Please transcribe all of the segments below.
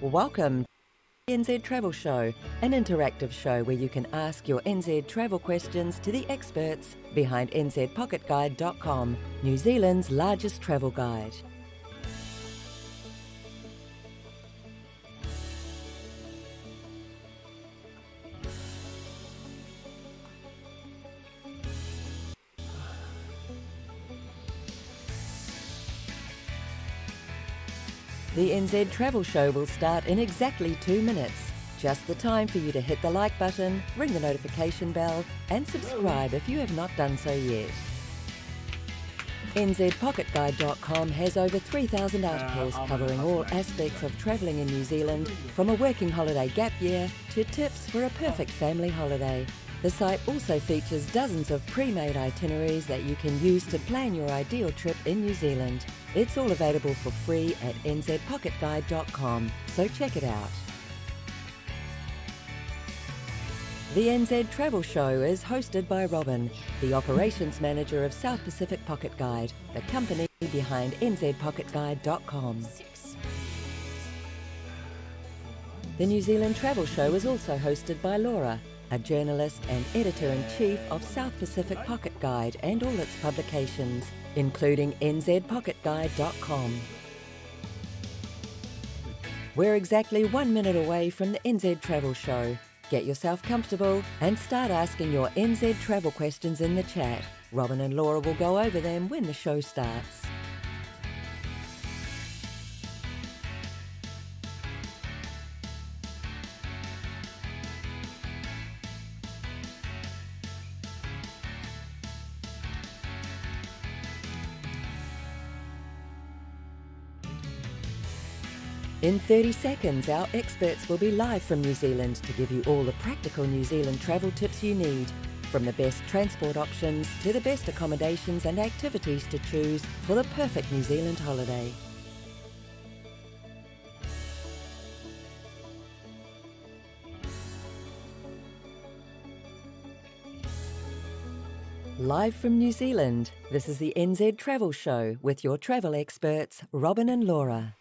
Welcome to the NZ Travel Show, an interactive show where you can ask your NZ travel questions to the experts behind nzpocketguide.com, New Zealand's largest travel guide. The NZ Travel Show will start in exactly 2 minutes. Just the time for you to hit the like button, ring the notification bell, and subscribe if you have not done so yet. NZPocketGuide.com has over 3,000 articles covering all aspects of travelling in New Zealand, from a working holiday gap year to tips for a perfect family holiday. The site also features dozens of pre-made itineraries that you can use to plan your ideal trip in New Zealand. It's all available for free at nzpocketguide.com, so check it out. The NZ Travel Show is hosted by Robin, the Operations Manager of South Pacific Pocket Guide, the company behind nzpocketguide.com. The New Zealand Travel Show is also hosted by Laura, a journalist and editor-in-chief of South Pacific Pocket Guide and all its publications, including nzpocketguide.com. We're exactly 1 minute away from the NZ Travel Show. Get yourself comfortable and start asking your NZ travel questions in the chat. Robin and Laura will go over them when the show starts. In 30 seconds, our experts will be live from New Zealand to give you all the practical New Zealand travel tips you need, from the best transport options to the best accommodations and activities to choose for the perfect New Zealand holiday. Live from New Zealand, this is the NZ Travel Show with your travel experts, Robin and Laura.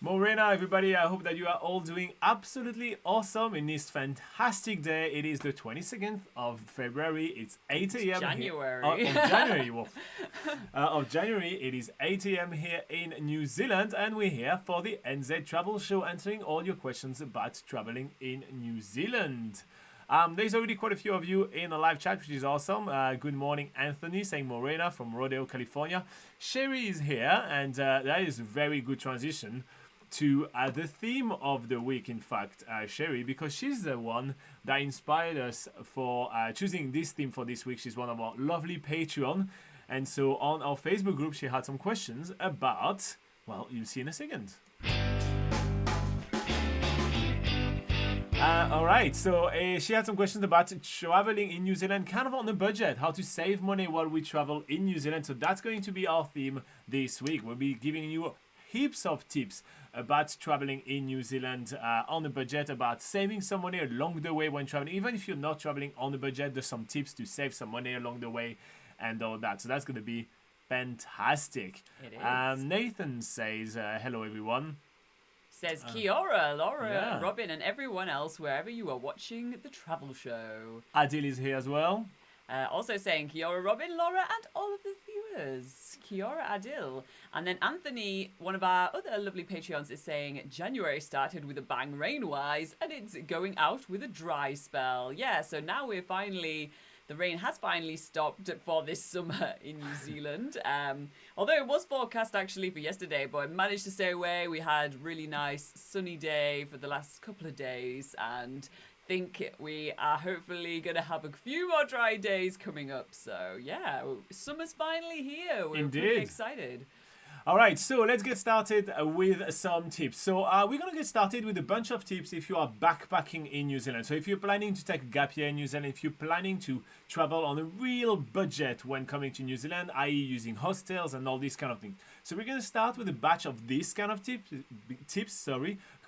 Morena, everybody, I hope that you are all doing absolutely awesome in this fantastic day. It is the 22nd of February. It's 8 a.m. January. Of January. It is 8 a.m. here in New Zealand, and we're here for the NZ Travel Show, answering all your questions about traveling in New Zealand. There's already quite a few of you in the live chat, which is awesome. Good morning, Anthony, saying Morena from Rodeo, California. Sherry is here, and that is a very good transition to the theme of the week, in fact, Sherry, because she's the one that inspired us for choosing this theme for this week. She's one of our lovely Patreon. And so on our Facebook group, she had some questions about, well, you'll see in a second. All right, so she had some questions about traveling in New Zealand, kind of on a budget, how to save money while we travel in New Zealand. So that's going to be our theme this week. We'll be giving you heaps of tips about traveling in New Zealand on a budget, about saving some money along the way when traveling. Even if you're not traveling on a budget, there's some tips to save some money along the way and all that. So that's going to be fantastic. It is. Nathan says, hello, everyone. Says Kia ora, Laura, Robin, and everyone else wherever you are watching the travel show. Adil is here as well. Also saying Kia ora, Robin, Laura, and all of the viewers. Kia ora, Adil. And then Anthony, one of our other lovely Patreons, is saying January started with a bang rain-wise, and it's going out with a dry spell. Yeah, so now we're finally... The rain has finally stopped for this summer in New Zealand. Although it was forecast actually for yesterday, but it managed to stay away. We had really nice sunny day for the last couple of days, and think we are hopefully going to have a few more dry days coming up. So yeah, summer's finally here. We're pretty excited. All right, so let's get started with some tips. So we're going to get started with a bunch of tips if you are backpacking in New Zealand. So if you're planning to take a gap year in New Zealand, if you're planning to travel on a real budget when coming to New Zealand, i.e. using hostels and all these kind of things. So we're going to start with a batch of these kind of tips,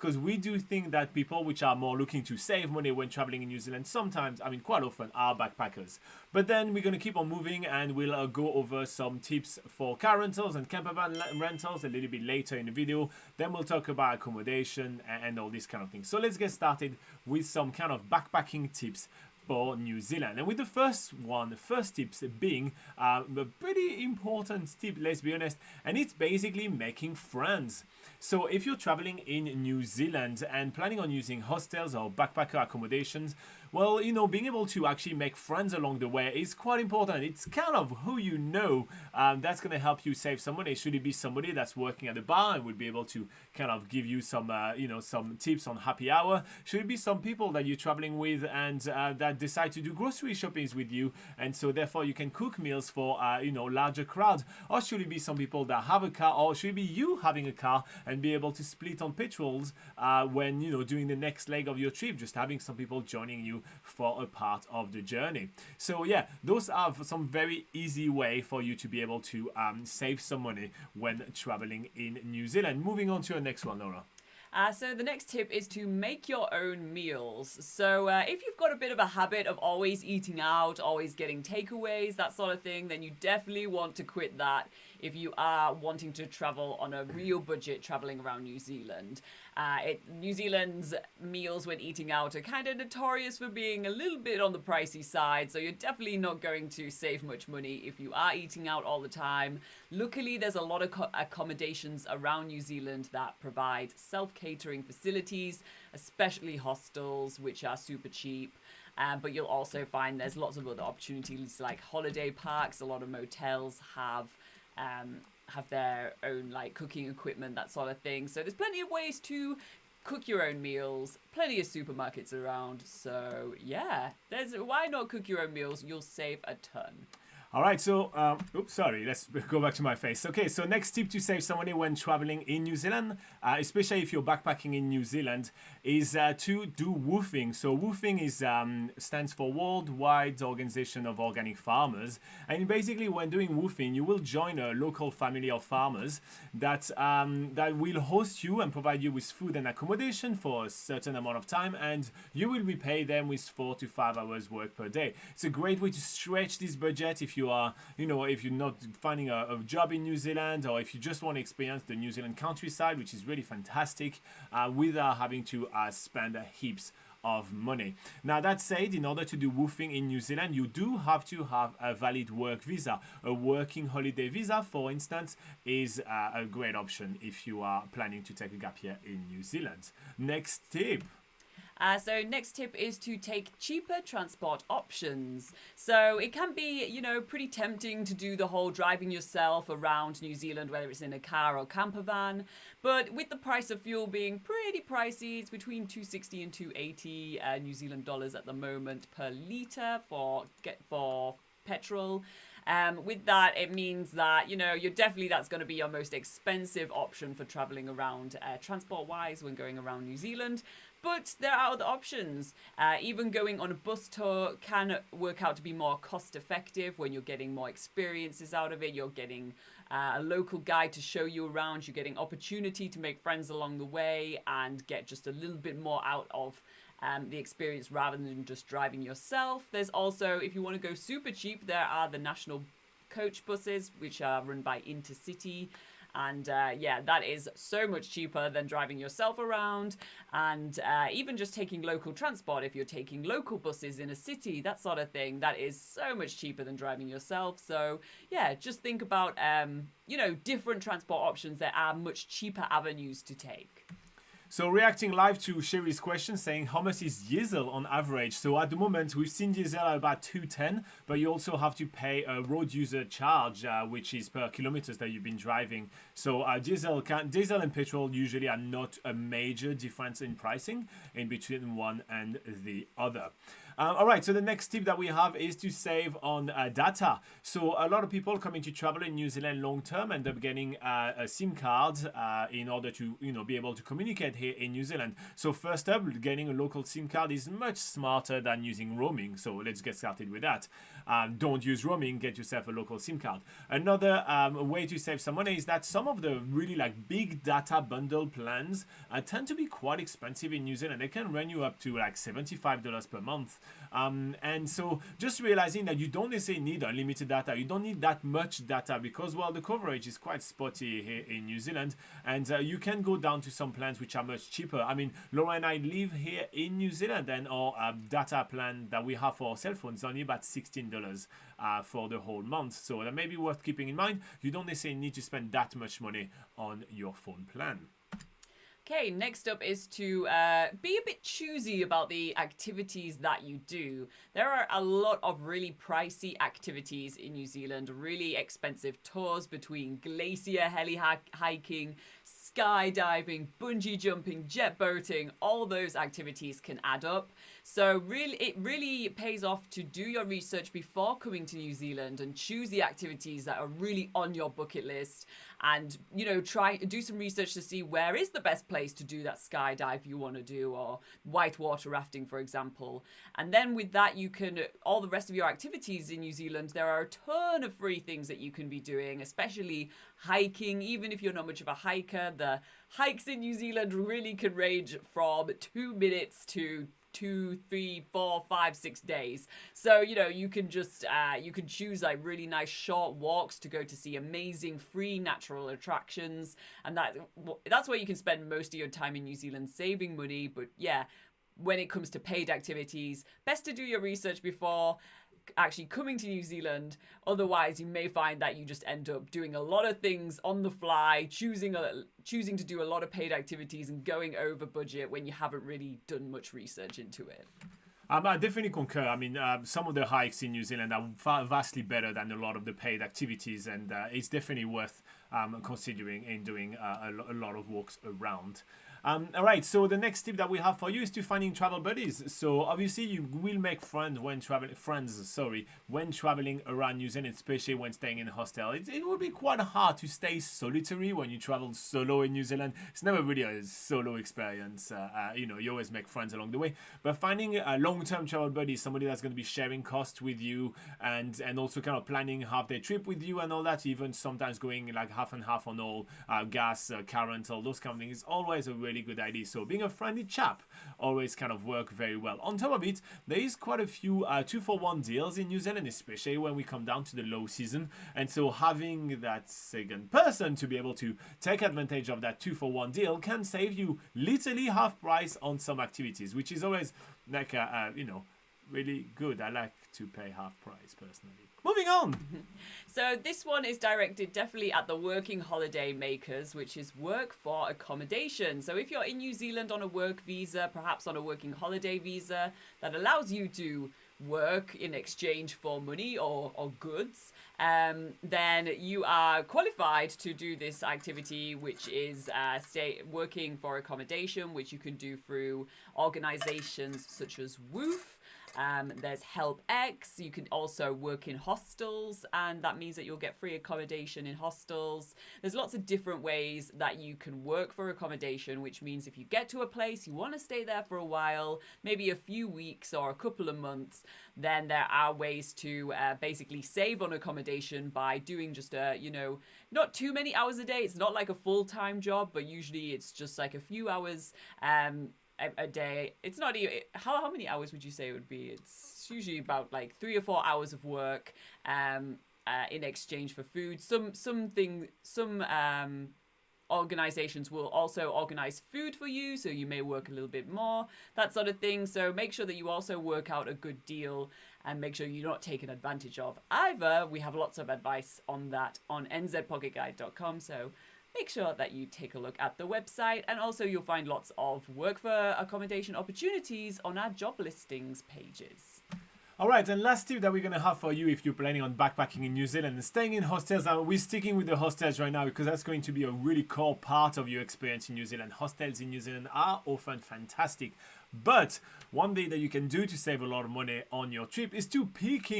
because we do think that people which are more looking to save money when traveling in New Zealand sometimes, I mean quite often, are backpackers. But then we're going to keep on moving, and we'll go over some tips for car rentals and campervan rentals a little bit later in the video. Then we'll talk about accommodation and all these kind of things. So let's get started with some kind of backpacking tips for New Zealand. And with the first tips being a pretty important tip, let's be honest, and it's basically making friends. So if you're traveling in New Zealand and planning on using hostels or backpacker accommodations, well, you know, being able to actually make friends along the way is quite important. It's kind of who you know that's going to help you save some money. Should it be somebody that's working at the bar and would be able to kind of give you some, some tips on happy hour? Should it be some people that you're traveling with and that decide to do grocery shoppings with you, and so therefore you can cook meals for, larger crowds? Or should it be some people that have a car, or should it be you having a car and be able to split on petrols when, doing the next leg of your trip, just having some people joining you for a part of the journey? So yeah, those are some very easy way for you to be able to save some money when traveling in New Zealand. Moving on to our next one, Laura. So the next tip is to make your own meals. So if you've got a bit of a habit of always eating out, always getting takeaways, that sort of thing, then you definitely want to quit that if you are wanting to travel on a real budget traveling around New Zealand. New Zealand's meals when eating out are kind of notorious for being a little bit on the pricey side, so you're definitely not going to save much money if you are eating out all the time. Luckily, there's a lot of accommodations around New Zealand that provide self-catering facilities, especially hostels, which are super cheap. But you'll also find there's lots of other opportunities like holiday parks. A lot of motels have their own like cooking equipment, that sort of thing. So there's plenty of ways to cook your own meals, plenty of supermarkets around. So yeah, why not cook your own meals? You'll save a ton. All right, so, let's go back to my face. Okay, so next tip to save some money when traveling in New Zealand, especially if you're backpacking in New Zealand, is to do woofing. So woofing stands for Worldwide Organization of Organic Farmers. And basically when doing woofing, you will join a local family of farmers that will host you and provide you with food and accommodation for a certain amount of time, and you will be paid them with 4 to 5 hours work per day. It's a great way to stretch this budget if you are, if you're not finding a job in New Zealand, or if you just want to experience the New Zealand countryside, which is really fantastic, without having to spend heaps of money. Now that said, in order to do woofing in New Zealand, you do have to have a valid work visa. A working holiday visa, for instance, is a great option if you are planning to take a gap year in New Zealand. Next tip. So next tip is to take cheaper transport options. So it can be, pretty tempting to do the whole driving yourself around New Zealand, whether it's in a car or camper van. But with the price of fuel being pretty pricey, it's between 260 and 280 New Zealand dollars at the moment per litre for petrol. With that, it means that, that's going to be your most expensive option for traveling around transport-wise when going around New Zealand. But there are other options. Even going on a bus tour can work out to be more cost effective when you're getting more experiences out of it. You're getting a local guide to show you around. You're getting opportunity to make friends along the way and get just a little bit more out of the experience rather than just driving yourself. There's also, if you want to go super cheap, there are the national coach buses, which are run by Intercity. And that is so much cheaper than driving yourself around. And even just taking local transport, if you're taking local buses in a city, that sort of thing, that is so much cheaper than driving yourself. So yeah, just think about, different transport options. There are much cheaper avenues to take. So reacting live to Sherry's question, saying how much is diesel on average? So at the moment we've seen diesel at about 210, but you also have to pay a road user charge, which is per kilometers that you've been driving. So diesel and petrol usually are not a major difference in pricing in between one and the other. All right, so the next tip that we have is to save on data. So a lot of people coming to travel in New Zealand long term end up getting a SIM card in order to be able to communicate here in New Zealand. So first up, getting a local SIM card is much smarter than using roaming. So let's get started with that. Don't use roaming, get yourself a local SIM card. Another way to save some money is that some of the really like big data bundle plans tend to be quite expensive in New Zealand. They can run you up to like $75 per month. And so just realizing that you don't necessarily need unlimited data. You don't need that much data because, well, the coverage is quite spotty here in New Zealand. And you can go down to some plans which are much cheaper. I mean, Laura and I live here in New Zealand, and our data plan that we have for our cell phones is only about $16 for the whole month. So that may be worth keeping in mind. You don't necessarily need to spend that much money on your phone plan. Okay, next up is to be a bit choosy about the activities that you do. There are a lot of really pricey activities in New Zealand, really expensive tours between glacier heli hiking, skydiving, bungee jumping, jet boating. All those activities can add up. So it really pays off to do your research before coming to New Zealand and choose the activities that are really on your bucket list, and try do some research to see where is the best place to do that skydive you want to do, or whitewater rafting, for example. And then with that, you can all the rest of your activities in New Zealand, there are a ton of free things that you can be doing, especially hiking. Even if you're not much of a hiker, the hikes in New Zealand really can range from 2 minutes to 2, 3, 4, 5, 6 days. So you can just you can choose like really nice short walks to go to see amazing free natural attractions, and that's where you can spend most of your time in New Zealand saving money. But yeah, when it comes to paid activities, best to do your research before actually coming to New Zealand. Otherwise, you may find that you just end up doing a lot of things on the fly, choosing to do a lot of paid activities and going over budget when you haven't really done much research into it. I definitely concur. I mean, some of the hikes in New Zealand are vastly better than a lot of the paid activities, and it's definitely worth considering in doing a lot of walks around. All right, so the next tip that we have for you is to finding travel buddies. So obviously you will make friends when traveling around New Zealand, especially when staying in a hostel. It will be quite hard to stay solitary when you travel solo in New Zealand. It's never really a solo experience. You always make friends along the way. But finding a long-term travel buddy, somebody that's going to be sharing costs with you and also kind of planning half-day trip with you and all that, even sometimes going like half and half on all gas, car rental, those kind of things, is always a really good idea. So being a friendly chap always kind of work very well. On top of it, there is quite a few 2-for-1 deals in New Zealand, especially when we come down to the low season. And so having that second person to be able to take advantage of that 2-for-1 deal can save you literally half price on some activities, which is always like really good. I like to pay half price personally. Moving on. So this one is directed definitely at the working holiday makers, which is work for accommodation. So if you're in New Zealand on a work visa, perhaps on a working holiday visa that allows you to work in exchange for money or goods, then you are qualified to do this activity, which is working for accommodation, which you can do through organizations such as Woof. There's HelpX. You can also work in hostels, and that means that you'll get free accommodation in hostels. There's lots of different ways that you can work for accommodation, which means if you get to a place, you want to stay there for a while, maybe a few weeks or a couple of months, then there are ways to basically save on accommodation by doing just not too many hours a day. It's not like a full-time job, but usually it's just like a few hours a day. It's not even how many hours would you say it would be? It's usually about like 3 or 4 hours of work in exchange for food. Some organizations will also organize food for you, so you may work a little bit more, that sort of thing. So make sure that you also work out a good deal and make sure you're not taken advantage of either. We have lots of advice on that on nzpocketguide.com, so make sure that you take a look at the website, and also you'll find lots of work for accommodation opportunities on our job listings pages. All right, and last tip that we're going to have for you if you're planning on backpacking in New Zealand and staying in hostels. We're sticking with the hostels right now because that's going to be a really core part of your experience in New Zealand. Hostels in New Zealand are often fantastic. But one thing that you can do to save a lot of money on your trip is to pick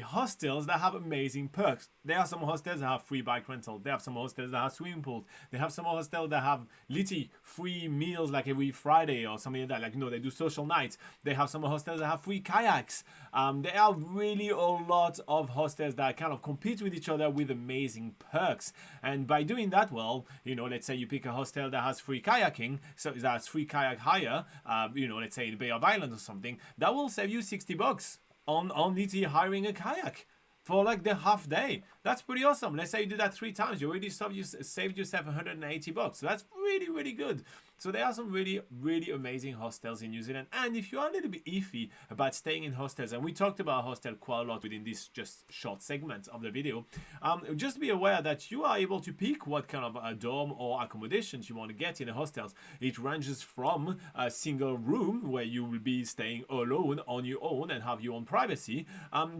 hostels that have amazing perks. There are some hostels that have free bike rental. There have some hostels that have swimming pools. They have some hostels that have literally free meals like every Friday or something like that. Like, they do social nights. They have some hostels that have free kayaks. There are really a lot of hostels that kind of compete with each other with amazing perks. And by doing that, well, let's say you pick a hostel that has free kayaking, so that's free kayak hire, let's say in the Bay of Islands or something, that will save you $60 on literally hiring a kayak for like the half day. That's pretty awesome. Let's say you do that 3 times, you already saved yourself $180. So that's really, really good. So there are some really, really amazing hostels in New Zealand. And if you are a little bit iffy about staying in hostels, and we talked about hostel quite a lot within this just short segment of the video, just be aware that you are able to pick what kind of a dorm or accommodations you want to get in the hostels. It ranges from a single room where you will be staying alone on your own and have your own privacy,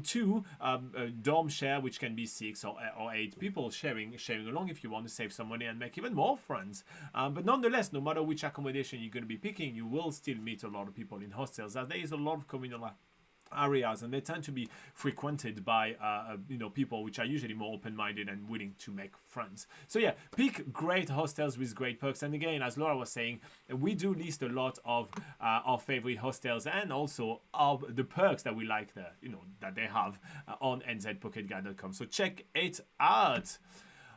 to a dorm share, which can be 6 or 8 people sharing along if you want to save some money and make even more friends. But nonetheless, no matter which accommodation you're going to be picking, you will still meet a lot of people in hostels, as there is a lot of communal areas, and they tend to be frequented by people which are usually more open-minded and willing to make friends. So yeah, pick great hostels with great perks. And again, as Laura was saying, we do list a lot of our favorite hostels and also of the perks that we like there, that they have on nzpocketguide.com. So check it out.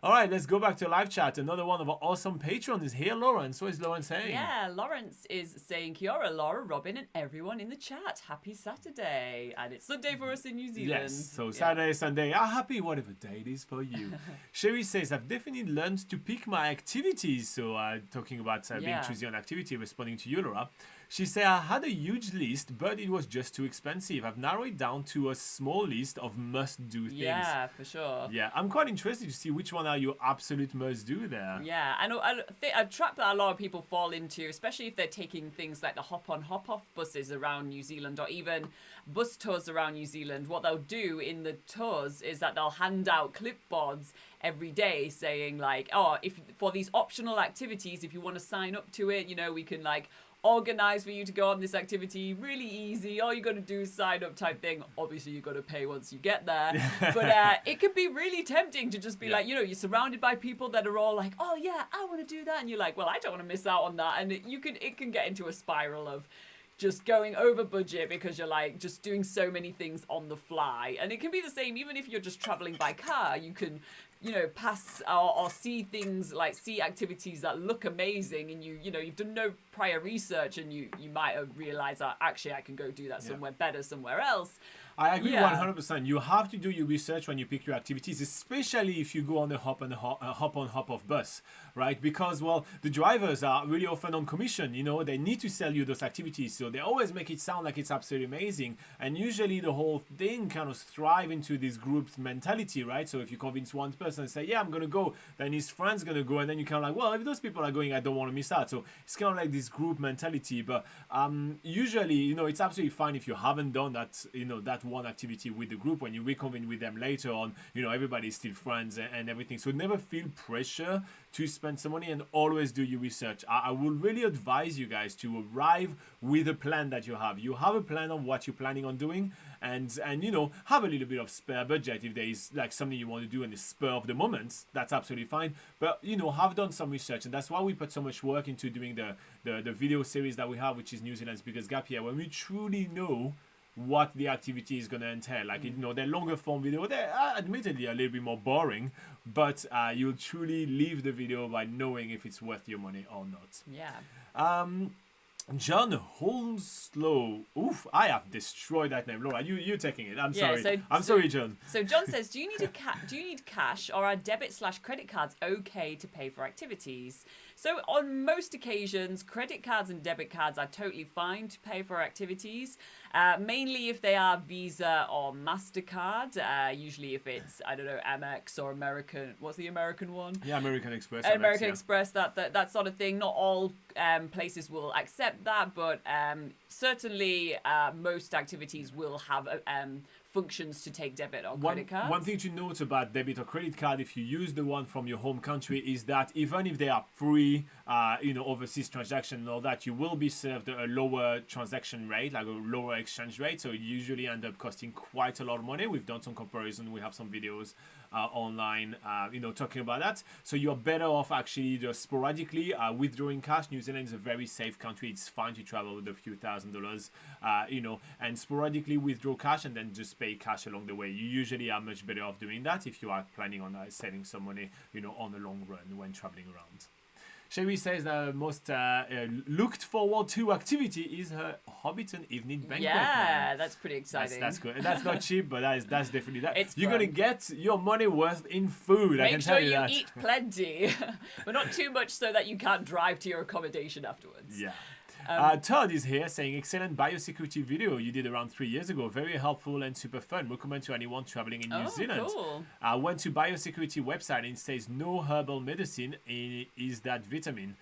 All right, let's go back to live chat. Another one of our awesome patrons is here, Lawrence. What is Lawrence saying? Yeah, Lawrence is saying, Kia ora, Laura, Robin, and everyone in the chat. Happy Saturday. And it's Sunday for us in New Zealand. Yes, so Saturday, Sunday, happy whatever day it is for you. Sherry says, I've definitely learned to pick my activities. So talking about being choosy on activity, responding to you, Laura. She said, I had a huge list, but it was just too expensive. I've narrowed it down to a small list of must-do things. Yeah, for sure. Yeah, I'm quite interested to see which one are your absolute must-do there. Yeah, and I think a trap that a lot of people fall into, especially if they're taking things like the hop-on, hop-off buses around New Zealand or even bus tours around New Zealand, what they'll do in the tours is that they'll hand out clipboards every day saying like, if for these optional activities, if you want to sign up to it, we can like organize for you to go on this activity, really easy, all you got to do is sign up type thing. Obviously you got to pay once you get there, but it can be really tempting to just be like, you're surrounded by people that are all like, oh yeah, I want to do that, and you're like, well, I don't want to miss out on that, and it can get into a spiral of just going over budget because you're like just doing so many things on the fly. And it can be the same even if you're just traveling by car. You can pass or see activities that look amazing, and you've done no prior research, and you might have realized that actually I can go do that somewhere better somewhere else. I agree 100%. You have to do your research when you pick your activities, especially if you go on a hop-on, hop-off bus, right? Because, well, the drivers are really often on commission, they need to sell you those activities, so they always make it sound like it's absolutely amazing, and usually the whole thing kind of thrive into this group mentality, right? So if you convince one person and say, yeah, I'm going to go, then his friend's going to go, and then you kind of like, well, if those people are going, I don't want to miss out. So it's kind of like this group mentality, but usually, it's absolutely fine if you haven't done that, that one activity with the group. When you reconvene with them later on, everybody's still friends and everything, so never feel pressure to spend some money, and always do your research. I would really advise you guys to arrive with a plan that you have a plan on what you're planning on doing, and have a little bit of spare budget if there is like something you want to do in the spur of the moment. That's absolutely fine, but have done some research, and that's why we put so much work into doing the video series that we have, which is New Zealand's Biggest Gap Year, when we truly know what the activity is going to entail. Like, they're longer form video, they're admittedly a little bit more boring, but you'll truly leave the video by knowing if it's worth your money or not. Yeah. John Holmeslow. Oof, I have destroyed that name. Laura, you're taking it. I'm sorry. I'm sorry, John. So John says, do you need cash, or are debit/credit cards okay to pay for activities? So on most occasions, credit cards and debit cards are totally fine to pay for activities, mainly if they are Visa or MasterCard. Usually if it's, I don't know, Amex or American, what's the American one? Yeah, American Express. American Express, that sort of thing. Not all places will accept that, but certainly most activities will have functions to take debit or credit cards. One thing to note about debit or credit card, if you use the one from your home country, is that even if they are free usually, overseas transaction and all that, you will be served a lower transaction rate, like a lower exchange rate. So it usually end up costing quite a lot of money. We've done some comparison. We have some videos online, talking about that. So you're better off actually just sporadically withdrawing cash. New Zealand is a very safe country. It's fine to travel with a few $1,000s, and sporadically withdraw cash and then just pay cash along the way. You usually are much better off doing that if you are planning on saving some money, on the long run when traveling around. Sherry says the most looked forward to activity is her Hobbiton evening banquet. Yeah, that's pretty exciting. That's good. That's not cheap, but that's definitely that. It's You're fun. gonna get your money worth in food. I can tell you that. Make sure you eat plenty, but not too much so that you can't drive to your accommodation afterwards. Yeah. Todd is here saying, excellent biosecurity video you did around 3 years ago. Very helpful and super fun. Recommend to anyone traveling in New Zealand. Cool. I went to biosecurity website and it says no herbal medicine is that vitamin.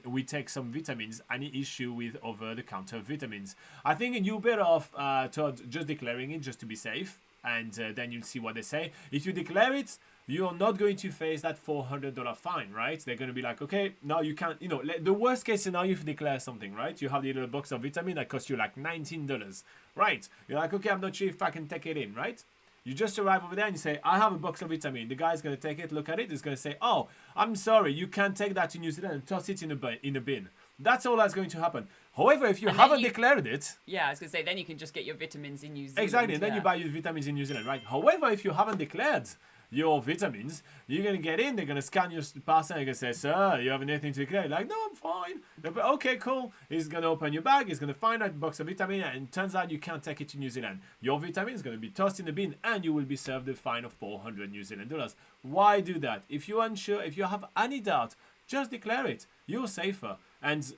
We take some vitamins. Any issue with over-the-counter vitamins? I think you're better off, Todd, just declaring it just to be safe. And then you'll see what they say. If you declare it, you're not going to face that $400 fine, right? They're going to be like, okay, no, you can't, the worst case scenario, if you declare something, right? You have the little box of vitamin that costs you like $19, right? You're like, okay, I'm not sure if I can take it in, right? You just arrive over there and you say, I have a box of vitamin. The guy's going to take it, look at it. He's going to say, oh, I'm sorry, you can't take that to New Zealand and toss it in a bin. That's all that's going to happen. However, if you haven't declared it... Yeah, I was going to say, then you can just get your vitamins in New Zealand. Exactly, and then you buy your vitamins in New Zealand, right? However, if you haven't declared your vitamins, you're going to get in, they're going to scan your parcel, and they're going to say, sir, you have anything to declare? You're like, no, I'm fine. Okay, cool. He's going to open your bag, he's going to find that box of vitamin, and it turns out you can't take it to New Zealand. Your vitamin is going to be tossed in the bin, and you will be served a fine of 400 New Zealand dollars. Why do that? If you're unsure, if you have any doubt, just declare it. You're safer. And,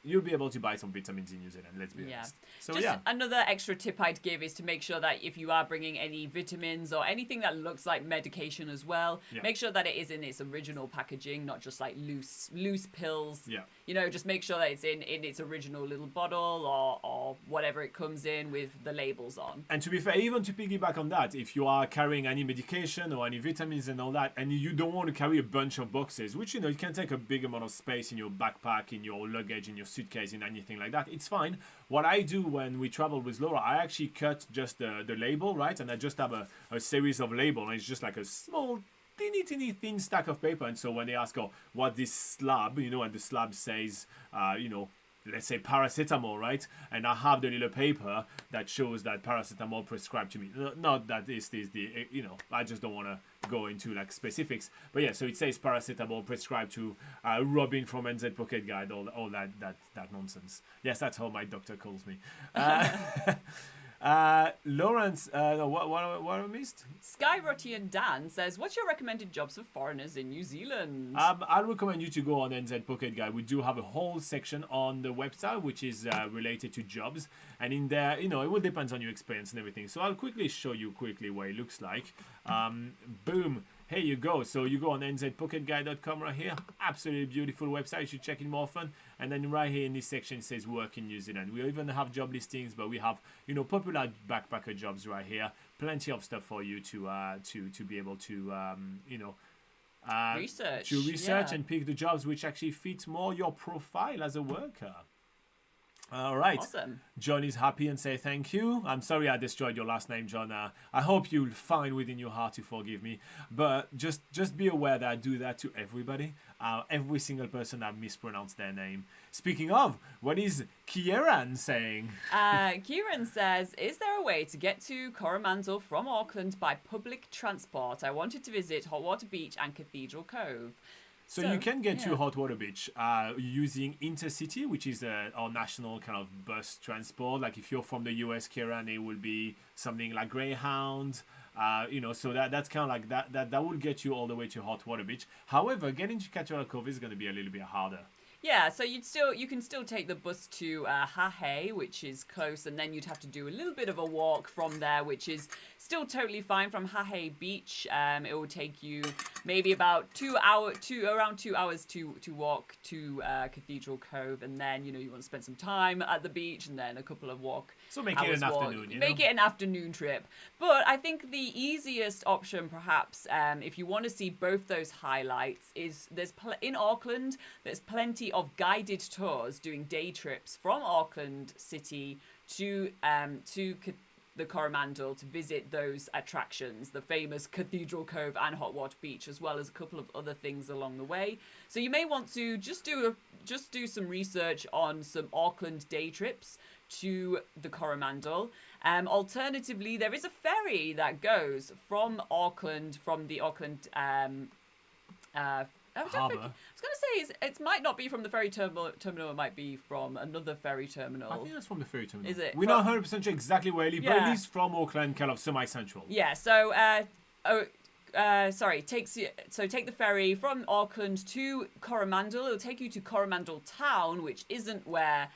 you'll be able to buy some vitamins in New Zealand, let's be honest. So, another extra tip I'd give is to make sure that if you are bringing any vitamins or anything that looks like medication as well, make sure that it is in its original packaging, not just like loose pills. Yeah. Just make sure that it's in its original little bottle or whatever it comes in with the labels on. And to be fair, even to piggyback on that, if you are carrying any medication or any vitamins and all that, and you don't want to carry a bunch of boxes, which, it can take a big amount of space in your backpack, in your luggage, in your suitcase, in anything like that, it's fine. What I do when we travel with Laura, I actually cut just the label, right? And I just have a series of labels, and it's just like a small teeny thin stack of paper. And so when they ask, what this slab, and the slab says, let's say paracetamol, right? And I have the little paper that shows that paracetamol prescribed to me. Not that this is the, I just don't want to go into like specifics. But yeah, so it says paracetamol prescribed to Robin from NZ Pocket Guide, all that nonsense. Yes, that's how my doctor calls me. Lawrence, what I missed? Sky Rottian Dan says, what's your recommended jobs for foreigners in New Zealand? I'll recommend you to go on NZ Pocket Guide. We do have a whole section on the website which is related to jobs, and in there, it will depend on your experience and everything. So I'll quickly show you what it looks like. Boom. Here you go. So you go on nzpocketguide.com right here. Absolutely beautiful website. You should check it more often. And then right here in this section it says work in New Zealand. We even have job listings, but we have popular backpacker jobs right here. Plenty of stuff for you to be able to research and pick the jobs which actually fit more your profile as a worker. All right. Awesome. John is happy and say thank you. I'm sorry I destroyed your last name, John. I hope you'll find within your heart to forgive me. But just be aware that I do that to everybody. Every single person that mispronounced their name. Speaking of, what is Kieran saying? Kieran says, is there a way to get to Coromandel from Auckland by public transport? I wanted to visit Hot Water Beach and Cathedral Cove. So you can get to Hot Water Beach using Intercity, which is our national kind of bus transport. Like if you're from the US, Kieran, it will be something like Greyhound. So that's kind of like that will get you all the way to Hot Water Beach. However, getting to Cathedral Cove is going to be a little bit harder. Yeah, so you can still take the bus to Hahei, which is close, and then you'd have to do a little bit of a walk from there, which is still totally fine from Hahei Beach. It will take you maybe about around 2 hours to walk to Cathedral Cove, and then you want to spend some time at the beach, and then a couple of So make it an afternoon, you Make know? it an afternoon trip. But I think the easiest option, perhaps, if you want to see both those highlights, is in Auckland, there's plenty of guided tours doing day trips from Auckland City to the Coromandel to visit those attractions, the famous Cathedral Cove and Hot Water Beach, as well as a couple of other things along the way. So you may want to just do some research on some Auckland day trips to the Coromandel. Alternatively, there is a ferry that goes from Auckland, from the Auckland I was going to say it might not be from the ferry terminal. It might be from another ferry terminal. I think that's from the ferry terminal. Is it? We're not 100% sure exactly where it is, but at least from Auckland, kind of semi-central. Yeah. So, take the ferry from Auckland to Coromandel. It'll take you to Coromandel Town, which isn't where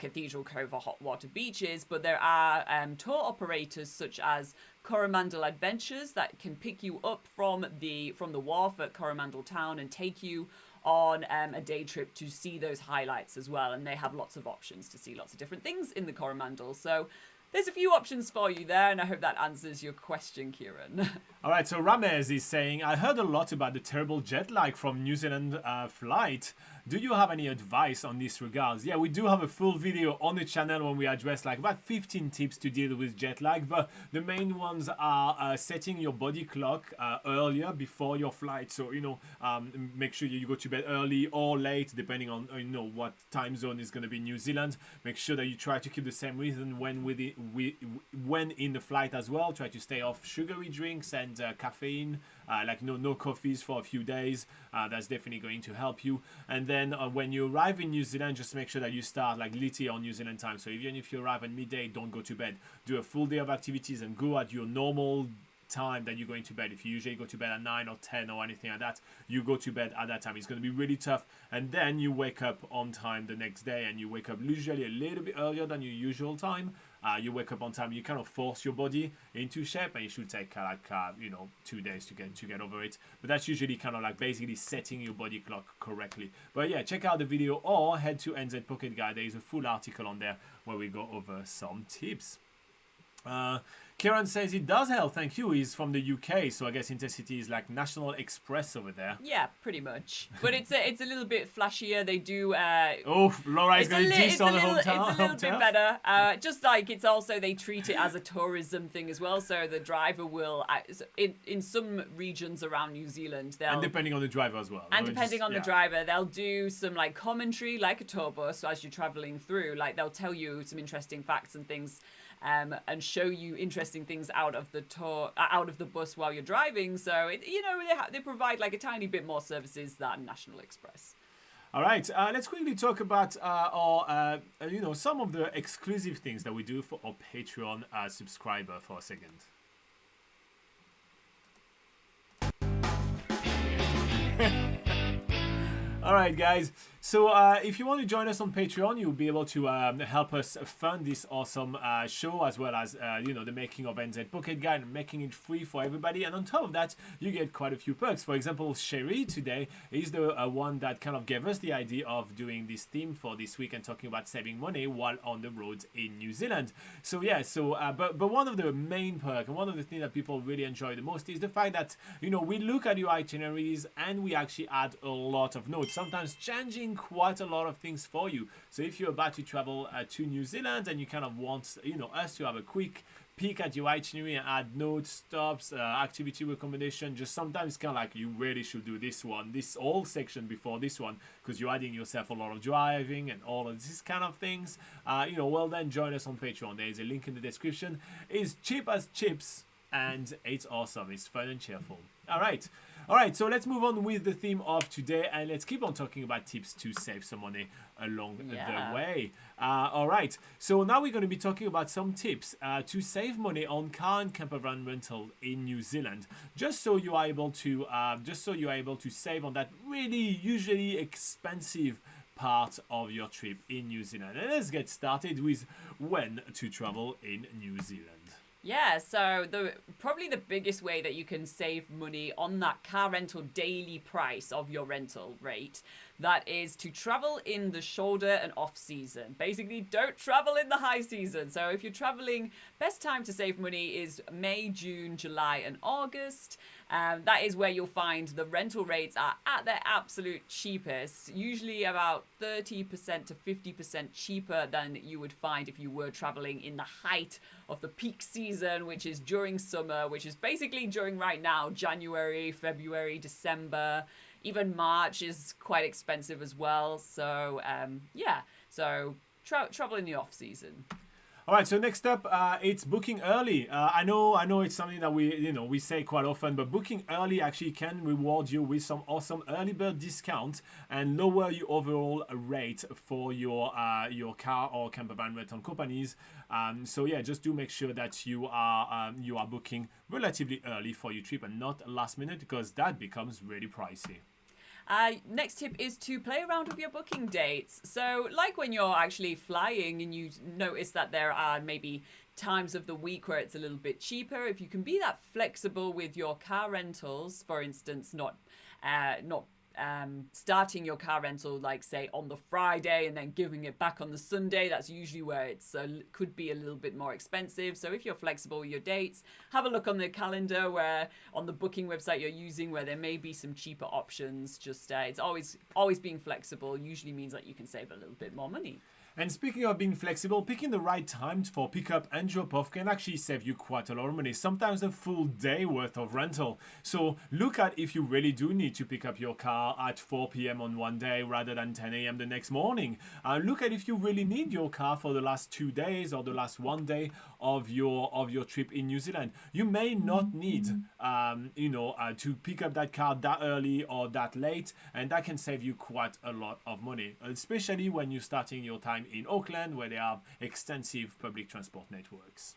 Cathedral Cove or Hot Water Beach is, but there are tour operators such as Coromandel Adventures that can pick you up from the wharf at Coromandel Town and take you on a day trip to see those highlights as well. And they have lots of options to see lots of different things in the Coromandel. So there's a few options for you there, and I hope that answers your question, Kieran. All right, so Ramez is saying, I heard a lot about the terrible jet lag from New Zealand flight. Do you have any advice on this regards? Yeah, we do have a full video on the channel when we address like about 15 tips to deal with jet lag, but the main ones are setting your body clock earlier before your flight. So, make sure you go to bed early or late, depending on, what time zone is going to be in New Zealand. Make sure that you try to keep the same rhythm when in the flight as well. Try to stay off sugary drinks and caffeine, no coffees for a few days. That's definitely going to help you. And then when you arrive in New Zealand, just make sure that you start like literally on New Zealand time. So even if you arrive at midday, don't go to bed. Do a full day of activities and go at your normal time that you're going to bed. If you usually go to bed at 9 or 10 or anything like that, you go to bed at that time. It's going to be really tough. And then you wake up on time the next day, and you wake up usually a little bit earlier than your usual time. You wake up on time. You kind of force your body into shape, and it should take 2 days to get over it. But that's usually kind of like basically setting your body clock correctly. But yeah, check out the video or head to NZ Pocket Guide. There is a full article on there where we go over some tips. Kieran says it does help, thank you. He's from the UK, so I guess Intercity is like National Express over there. Yeah, pretty much. But it's a little bit flashier. They do. Laura is going to diss on the hometown. It's a little bit better. Just like it's also they treat it as a tourism thing as well. So the driver will in some regions around New Zealand, and depending on the driver as well. And depending on the driver, they'll do some like commentary, like a tour bus as you're traveling through. Like they'll tell you some interesting facts and things. And show you interesting things out of the bus while you're driving. So they provide like a tiny bit more services than National Express. All right, let's quickly talk about our some of the exclusive things that we do for our Patreon subscriber for a second. All right, guys. So if you want to join us on Patreon, you'll be able to help us fund this awesome show, as well as the making of NZ Pocket Guide and making it free for everybody. And on top of that, you get quite a few perks. For example, Sherry today is the one that kind of gave us the idea of doing this theme for this week and talking about saving money while on the road in New Zealand. So yeah, but one of the main perks and one of the things that people really enjoy the most is the fact that we look at your itineraries and we actually add a lot of notes, sometimes changing quite a lot of things for you. So if you're about to travel to New Zealand and you kind of want us to have a quick peek at your itinerary and add notes, stops, activity recommendation, just sometimes kind of like you really should do this whole section before this one, because you're adding yourself a lot of driving and all of these kind of things, well then join us on Patreon. There is a link in the description. It's cheap as chips and it's awesome. It's fun and cheerful. All right, so let's move on with the theme of today, and let's keep on talking about tips to save some money along the way. All right, so now we're going to be talking about some tips to save money on car and campervan rental in New Zealand, just so you are able to save on that really usually expensive part of your trip in New Zealand. And let's get started with when to travel in New Zealand. Yeah, so probably the biggest way that you can save money on that car rental daily price of your rental rate, that is to travel in the shoulder and off season. Basically, don't travel in the high season. So if you're traveling, best time to save money is May, June, July, and August. That is where you'll find the rental rates are at their absolute cheapest, usually about 30% to 50% cheaper than you would find if you were traveling in the height of the peak season, which is during summer, which is basically during right now, January, February, December. Even March is quite expensive as well. So, travel in the off season. All right, so next up, it's booking early. I know it's something that we say quite often, but booking early actually can reward you with some awesome early bird discount and lower your overall rate for your car or campervan rental companies. So yeah, just do make sure that you are booking relatively early for your trip and not last minute, because that becomes really pricey. Next tip is to play around with your booking dates. So like when you're actually flying and you notice that there are maybe times of the week where it's a little bit cheaper, if you can be that flexible with your car rentals, for instance, not starting your car rental like say on the Friday and then giving it back on the Sunday, that's usually where it's could be a little bit more expensive. So if you're flexible with your dates, have a look on the calendar where on the booking website you're using where there may be some cheaper options. Just it's always being flexible usually means that you can save a little bit more money. And speaking of being flexible, picking the right time for pickup and drop-off can actually save you quite a lot of money, sometimes a full day worth of rental. So look at if you really do need to pick up your car at 4 p.m. on one day rather than 10 a.m. the next morning. Look at if you really need your car for the last 2 days or the last 1 day of your trip in New Zealand. You may not need to pick up that car that early or that late, and that can save you quite a lot of money, especially when you're starting your time in Auckland, where there are extensive public transport networks.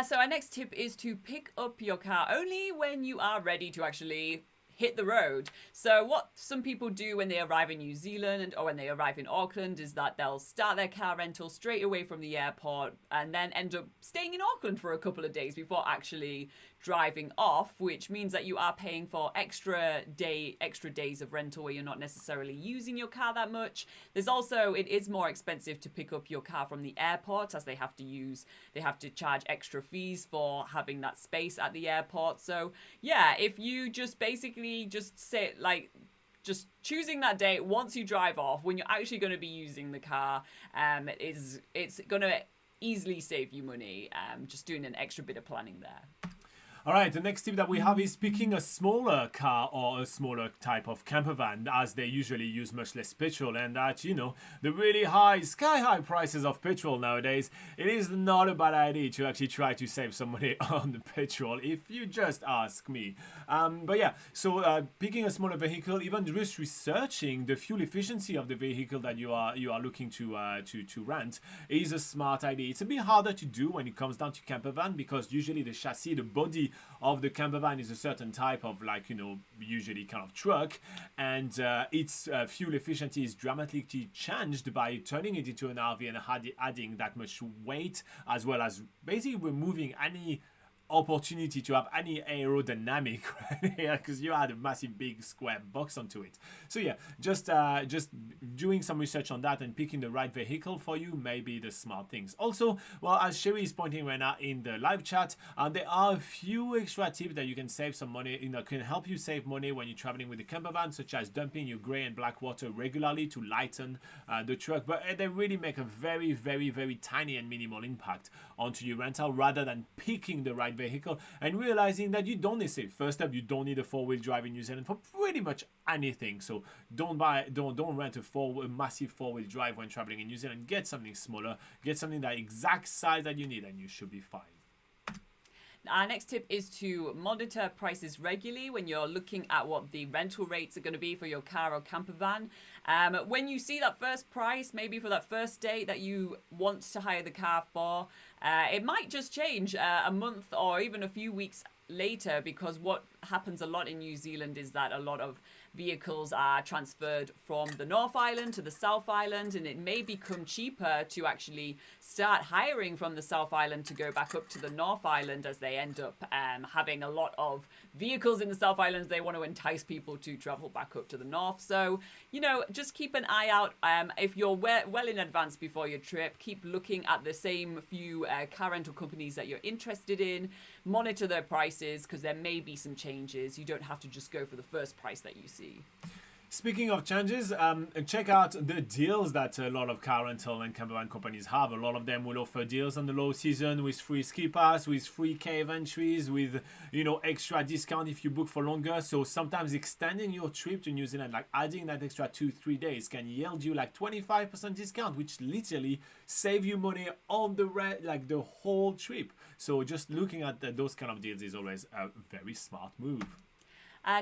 So our next tip is to pick up your car only when you are ready to actually hit the road. So what some people do when they arrive in New Zealand or when they arrive in Auckland is that they'll start their car rental straight away from the airport and then end up staying in Auckland for a couple of days before actually driving off, which means that you are paying for extra days of rental where you're not necessarily using your car that much. There's also, it is more expensive to pick up your car from the airport as they have to charge extra fees for having that space at the airport. So yeah, if you just basically just say like, just choosing that date once you drive off when you're actually going to be using the car, it's going to easily save you money, just doing an extra bit of planning there. All right, the next tip that we have is picking a smaller car or a smaller type of campervan, as they usually use much less petrol, and that, the really sky-high prices of petrol nowadays, it is not a bad idea to actually try to save some money on the petrol, if you just ask me. But yeah, so picking a smaller vehicle, even just researching the fuel efficiency of the vehicle that you are looking to rent is a smart idea. It's a bit harder to do when it comes down to campervan, because usually the chassis, the body of the campervan is a certain type of usually kind of truck, and its fuel efficiency is dramatically changed by turning it into an RV and adding that much weight, as well as basically removing any opportunity to have any aerodynamic, right? Because you add a massive big square box onto it. So yeah, just doing some research on that and picking the right vehicle for you may be the smart things. Also, well, as Sherry is pointing right now in the live chat, there are a few extra tips that you can save some money, can help you save money when you're traveling with the campervan, such as dumping your grey and black water regularly to lighten the truck, but they really make a very, very, very tiny and minimal impact onto your rental, rather than picking the right vehicle and realizing that you don't necessarily, first up, you don't need a four-wheel drive in New Zealand for pretty much anything. So don't rent a massive four-wheel drive when traveling in New Zealand. Get something smaller, get something that exact size that you need, and you should be fine. Our next tip is to monitor prices regularly when you're looking at what the rental rates are going to be for your car or camper van. When you see that first price, maybe for that first day that you want to hire the car for, it might just change a month or even a few weeks later, because what happens a lot in New Zealand is that a lot of vehicles are transferred from the North Island to the South Island, and it may become cheaper to actually start hiring from the South Island to go back up to the North Island, as they end up having a lot of vehicles in the South Island. They want to entice people to travel back up to the North. So, just keep an eye out. If you're well in advance before your trip, keep looking at the same few car rental companies that you're interested in. Monitor their prices, because there may be some changes. You don't have to just go for the first price that you see. Speaking of changes, check out the deals that a lot of car rental and campervan companies have. A lot of them will offer deals on the low season with free ski pass, with free cave entries, with extra discount if you book for longer. So sometimes extending your trip to New Zealand, like adding that extra 2-3 days, can yield you like 25% discount, which literally save you money on the whole trip. So just looking at those kind of deals is always a very smart move.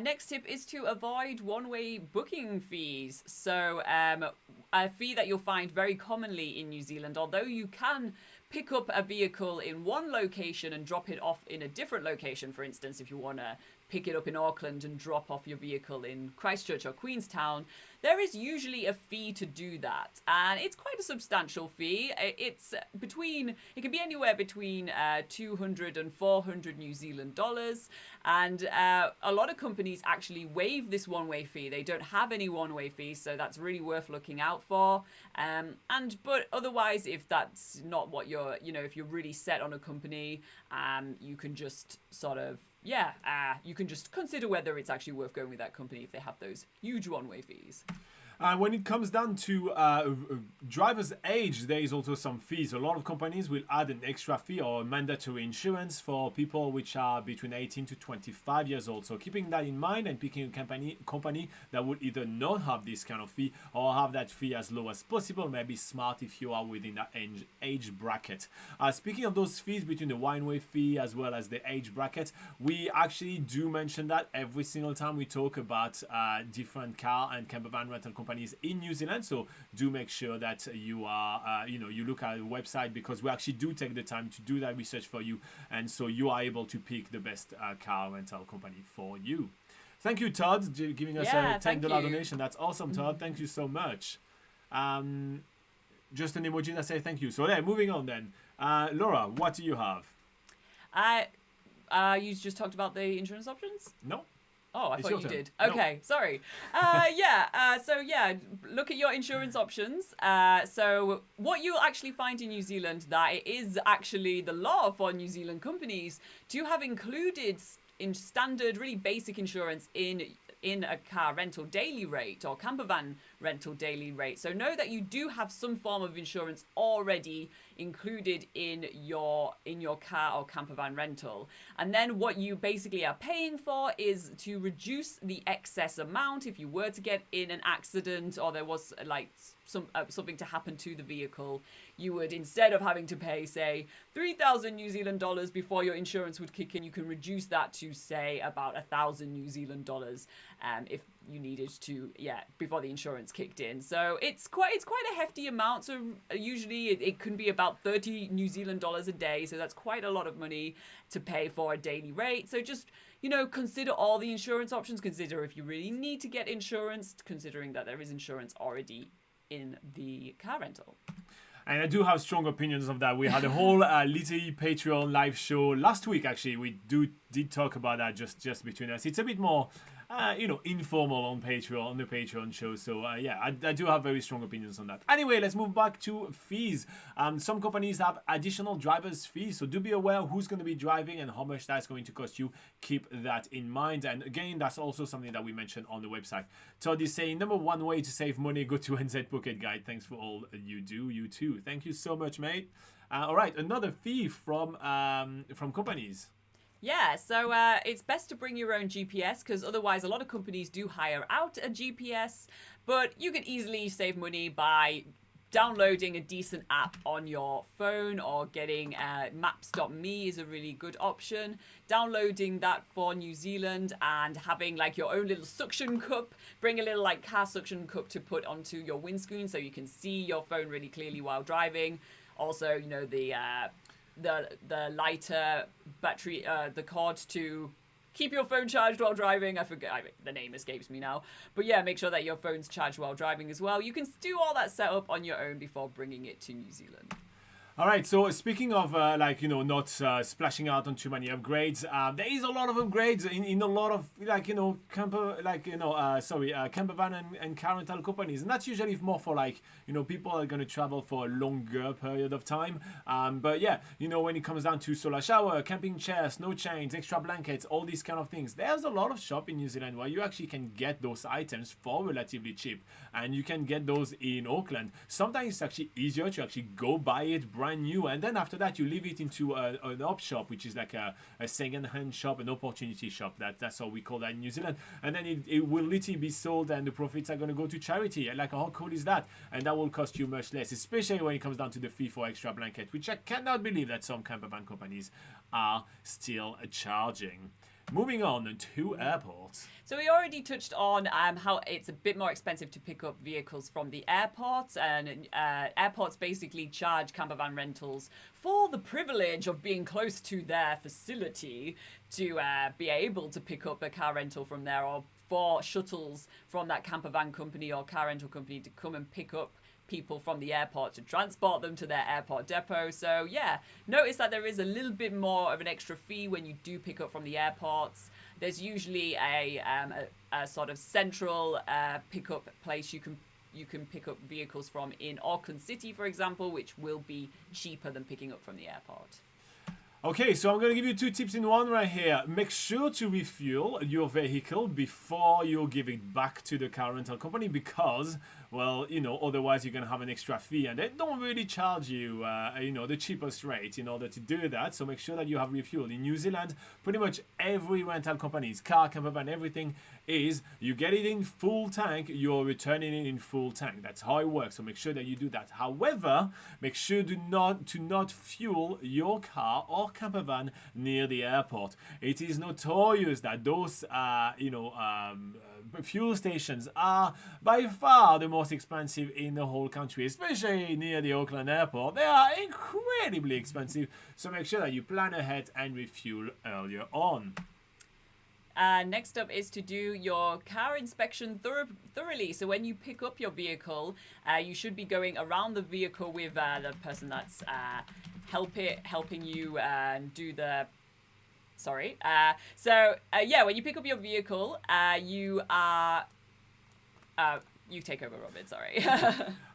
Next tip is to avoid one-way booking fees. So a fee that you'll find very commonly in New Zealand, although you can pick up a vehicle in one location and drop it off in a different location. For instance, if you want to pick it up in Auckland and drop off your vehicle in Christchurch or Queenstown, there is usually a fee to do that, and it's quite a substantial fee. It can be anywhere between 200 and 400 New Zealand dollars, and a lot of companies actually waive this one-way fee. They don't have any one-way fees, so that's really worth looking out for. But otherwise, if that's not what you're, if you're really set on a company, you can just you can just consider whether it's actually worth going with that company if they have those huge one-way fees. When it comes down to driver's age, there is also some fees. A lot of companies will add an extra fee or mandatory insurance for people which are between 18 to 25 years old. So keeping that in mind and picking a company that would either not have this kind of fee or have that fee as low as possible may be smart if you are within that age bracket. Speaking of those fees between the one-way fee as well as the age bracket, we actually do mention that every single time we talk about different car and campervan rental companies in New Zealand. So do make sure that you are, you look at the website, because we actually do take the time to do that research for you, and so you are able to pick the best car rental company for you. Thank you, Todd, giving us a $10 donation. That's awesome, Todd. Thank you so much. Just an emoji that says thank you. So moving on then. Laura, what do you have? You just talked about the insurance options? No. Oh, I thought you did. No. Okay, sorry. Look at your insurance options. So what you'll actually find in New Zealand, that it is actually the law for New Zealand companies to have included in standard, really basic insurance in a car rental daily rate or campervan rental daily rate. So know that you do have some form of insurance already included in your car or campervan rental. And then what you basically are paying for is to reduce the excess amount if you were to get in an accident or there was something to happen to the vehicle. You would, instead of having to pay, say, 3,000 New Zealand dollars before your insurance would kick in, you can reduce that to, say, about 1,000 New Zealand dollars if you needed to, before the insurance kicked in. So it's quite a hefty amount. So usually it can be about 30 New Zealand dollars a day. So that's quite a lot of money to pay for a daily rate. So just, consider all the insurance options. Consider if you really need to get insurance, considering that there is insurance already in the car rental. And I do have strong opinions of that. We had a whole Litty Patreon live show last week, actually. We did talk about that just between us. It's a bit more, informal on the Patreon show. So, I do have very strong opinions on that. Anyway, let's move back to fees. Some companies have additional driver's fees. So do be aware who's going to be driving and how much that's going to cost you. Keep that in mind. And again, that's also something that we mentioned on the website. Todd is saying, number one way to save money, go to NZ Pocket Guide. Thanks for all you do. You too. Thank you so much, mate. All right, another fee from companies. Yeah, so it's best to bring your own GPS, because otherwise a lot of companies do hire out a GPS, but you can easily save money by downloading a decent app on your phone, or getting maps.me is a really good option. Downloading that for New Zealand and having your own little suction cup. Bring a little car suction cup to put onto your windscreen so you can see your phone really clearly while driving. Also, the lighter battery, the cord to keep your phone charged while driving. The name escapes me now. But yeah, make sure that your phone's charged while driving as well. You can do all that setup on your own before bringing it to New Zealand. All right, so speaking of not splashing out on too many upgrades, there is a lot of upgrades in a lot of campervan and car rental companies, and that's usually more for people are going to travel for a longer period of time. But yeah, when it comes down to solar shower, camping chair, snow chains, extra blankets, all these kind of things, there's a lot of shop in New Zealand where you actually can get those items for relatively cheap, and you can get those in Auckland. Sometimes it's actually easier to actually go buy it brand new, and then after that you leave it into an op shop, which is like a second-hand shop, an opportunity shop. That's how we call that in New Zealand, and then it will literally be sold and the profits are going to go to charity. Like, how cool is that? And that will cost you much less, especially when it comes down to the fee for extra blanket, which I cannot believe that some campervan companies are still charging. Moving on to airports. So we already touched on how it's a bit more expensive to pick up vehicles from the airports, and airports basically charge campervan rentals for the privilege of being close to their facility to be able to pick up a car rental from there, or for shuttles from that campervan company or car rental company to come and pick up people from the airport to transport them to their airport depot. So yeah, notice that there is a little bit more of an extra fee when you do pick up from the airports. There's usually a sort of central pickup place you can pick up vehicles from in Auckland City, for example, which will be cheaper than picking up from the airport. Okay, so I'm going to give you 2 tips in one right here. Make sure to refuel your vehicle before you give it back to the car rental company, because, well, otherwise you're going to have an extra fee, and they don't really charge you, the cheapest rate in order to do that. So make sure that you have refueled. In New Zealand, pretty much every rental company's car, campervan, everything is you get it in full tank, you're returning it in full tank. That's how it works. So make sure that you do that. However, make sure to not fuel your car or campervan near the airport. It is notorious that those fuel stations are by far the most expensive in the whole country, especially near the Auckland airport. They are incredibly expensive, so make sure that you plan ahead and refuel earlier on. Next up is to do your car inspection thoroughly. So when you pick up your vehicle, you should be going around the vehicle with the person that's helping you do the... Sorry. When you pick up your vehicle, you are... you take over, Robin, sorry.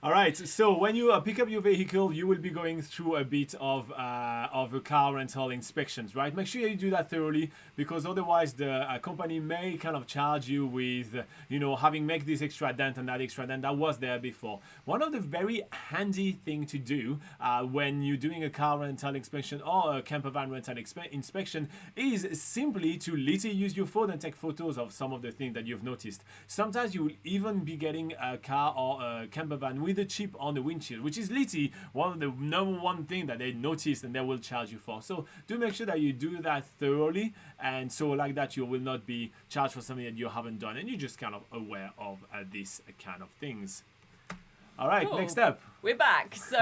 All right, so when you pick up your vehicle, you will be going through a bit of a car rental inspections, right? Make sure you do that thoroughly, because otherwise the company may kind of charge you with, having make this extra dent and that extra dent that was there before. One of the very handy thing to do when you're doing a car rental inspection or a campervan rental inspection is simply to literally use your phone and take photos of some of the things that you've noticed. Sometimes you will even be getting a car or a campervan with a chip on the windshield, which is literally one of the number one thing that they notice and they will charge you for. So do make sure that you do that thoroughly, and so like that you will not be charged for something that you haven't done, and you're just kind of aware of these kind of things. All right, cool. Next up. We're back. So,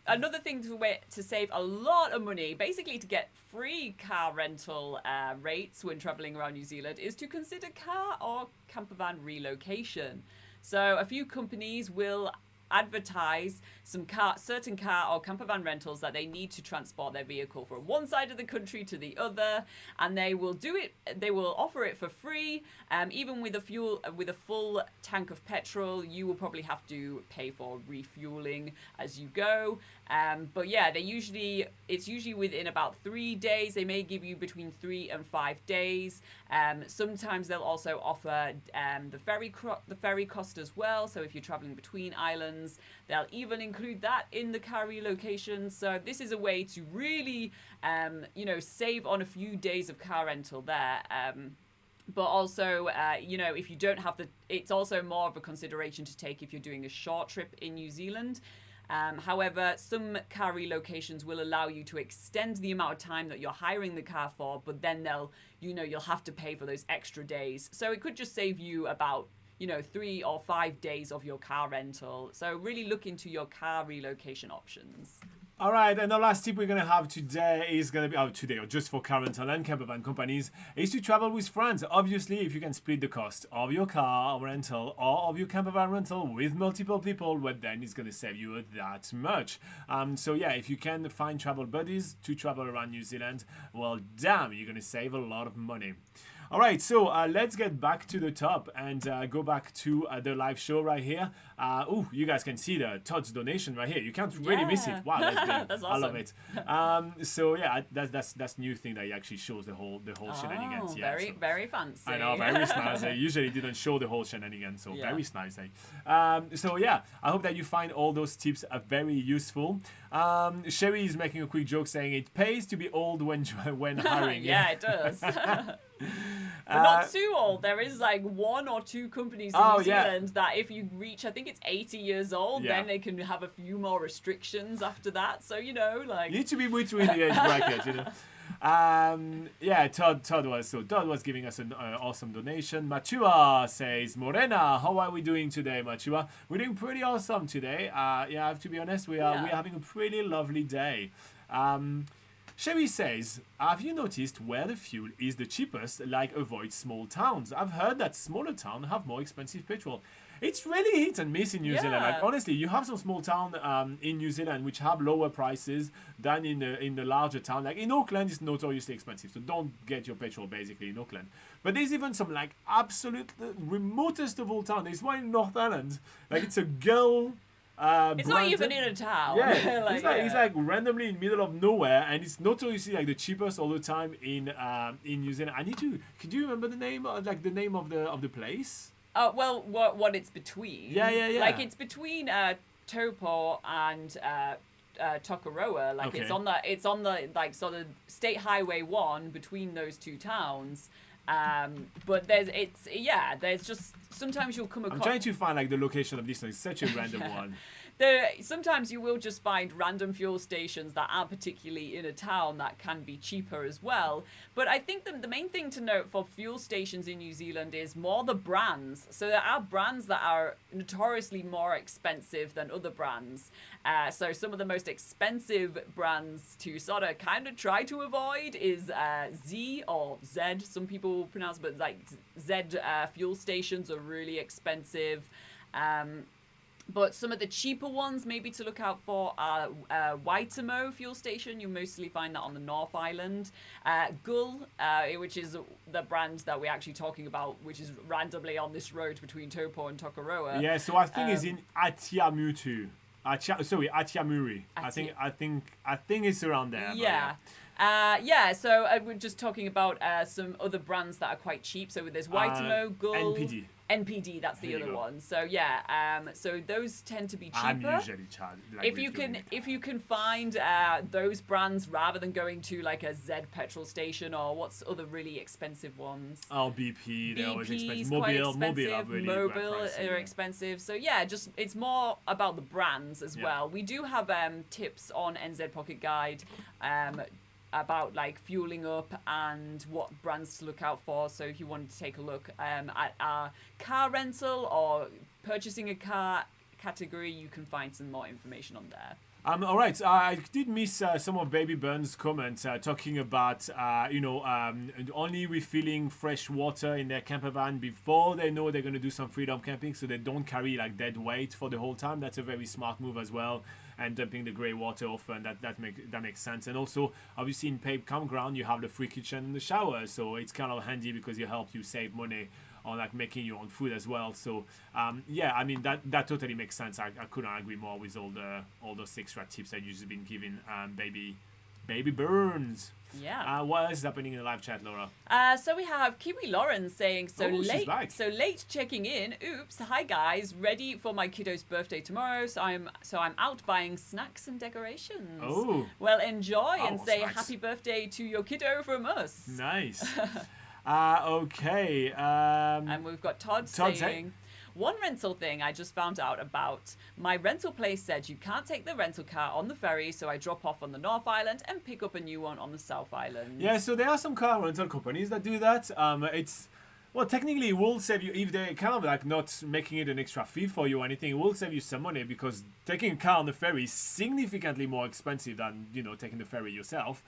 another thing to save a lot of money, basically to get free car rental rates when traveling around New Zealand, is to consider car or campervan relocation. So, a few companies will advertise certain car or campervan rentals that they need to transport their vehicle from one side of the country to the other, and they will offer it for free. Even with a full tank of petrol, you will probably have to pay for refueling as you go. But yeah, it's usually within about 3 days. They may give you between 3 and 5 days. Sometimes they'll also offer the ferry cost as well. So if you're traveling between islands, they'll even include that in the car relocation. So this is a way to really, save on a few days of car rental there. But also, if you don't have it's also more of a consideration to take if you're doing a short trip in New Zealand. However, some car relocations will allow you to extend the amount of time that you're hiring the car for, but then you'll have to pay for those extra days. So it could just save you about 3 or 5 days of your car rental. So really look into your car relocation options. All right, and the last tip we're going to have today is going to be, today or just for car rental and campervan companies, is to travel with friends. Obviously, if you can split the cost of your car rental or of your campervan rental with multiple people, well, then it's going to save you that much. So yeah, if you can find travel buddies to travel around New Zealand, well, damn, you're going to save a lot of money. All right, so let's get back to the top and go back to the live show right here. You guys can see the Todd's donation right here. You can't really miss it. Wow, that's good. That's awesome. I love it. So yeah, that's new thing that he actually shows the whole shenanigans. Yeah, very fancy. I know, very snazzy. Usually didn't show the whole shenanigans, so very snazzy. So yeah, I hope that you find all those tips very useful. Sherry is making a quick joke saying it pays to be old when hiring. Yeah, it does. But not too old. There is like 1 or 2 companies in New Zealand that if you reach, I think it's 80 years old, then they can have a few more restrictions after that. So, you know, like... You need to be between the age bracket, you know. Todd was giving us an awesome donation. Matua says, Morena, how are we doing today, Matua? We're doing pretty awesome today. I have to be honest, we're having a pretty lovely day. Sherry says, have you noticed where the fuel is the cheapest, like avoid small towns? I've heard that smaller towns have more expensive petrol. It's really hit and miss in New Zealand. Like, honestly, you have some small town in New Zealand which have lower prices than in the larger town. Like in Auckland, it's notoriously expensive, so don't get your petrol basically in Auckland. But there's even some like absolute remotest of all town. There's one in North Island. Like it's a girl. It's not even in a town. Yeah, it's like randomly in the middle of nowhere, and it's notoriously like the cheapest all the time in New Zealand. Could you remember the name of the place? Well, what it's between? Yeah. Like it's between Taupo and Tokoroa. Like it's on the like sort of State Highway 1 between those 2 towns. But there's just sometimes you'll come across. I'm trying to find like the location of this one. It's such a random one. Sometimes you will just find random fuel stations that aren't particularly in a town that can be cheaper as well. But I think the main thing to note for fuel stations in New Zealand is more the brands. So there are brands that are notoriously more expensive than other brands. So some of the most expensive brands to sort of kind of try to avoid is Z or Z, some people pronounce, but like Z fuel stations are really expensive. But some of the cheaper ones maybe to look out for are Waitomo fuel station. You mostly find that on the North Island. Gull, which is the brand that we're actually talking about, which is randomly on this road between Taupo and Tokoroa. Yeah, so I think it's in Atiamutu. Atiamuri. I think it's around there. So we're just talking about some other brands that are quite cheap. So there's Waitomo, Gull, NPD, that's the other one. So so those tend to be cheaper. I'm usually if you can find those brands rather than going to like a Z petrol station or what's other really expensive ones. Oh, BP, they're always expensive. Mobile are expensive. So just it's more about the brands as well. We do have tips on NZ Pocket Guide. About like fueling up and what brands to look out for. So if you wanted to take a look at our car rental or purchasing a car category, you can find some more information on there. All right. I did miss some of Baby Burn's comments talking about, only refilling fresh water in their camper van before they know they're going to do some freedom camping, so they don't carry like dead weight for the whole time. That's a very smart move as well. And dumping the grey water often, that makes sense. And also, obviously, in paid campground, you have the free kitchen and the shower, so it's kind of handy because it helps you save money on like making your own food as well. So that totally makes sense. I couldn't agree more with all those extra tips that you've been giving baby Burns. Yeah. What else is happening in the live chat, Laura? So we have Kiwi Lauren saying, she's back. So late checking in. Oops. Hi guys, ready for my kiddo's birthday tomorrow. So I'm out buying snacks and decorations. Oh. Well, enjoy and say snacks. Happy birthday to your kiddo from us. Nice. Okay. And we've got Todd saying, one rental thing I just found out about. My rental place said you can't take the rental car on the ferry, so I drop off on the North Island and pick up a new one on the South Island. Yeah, so there are some car rental companies that do that. Well, technically, it will save you if they're kind of like not making it an extra fee for you or anything. It will save you some money because taking a car on the ferry is significantly more expensive than taking the ferry yourself.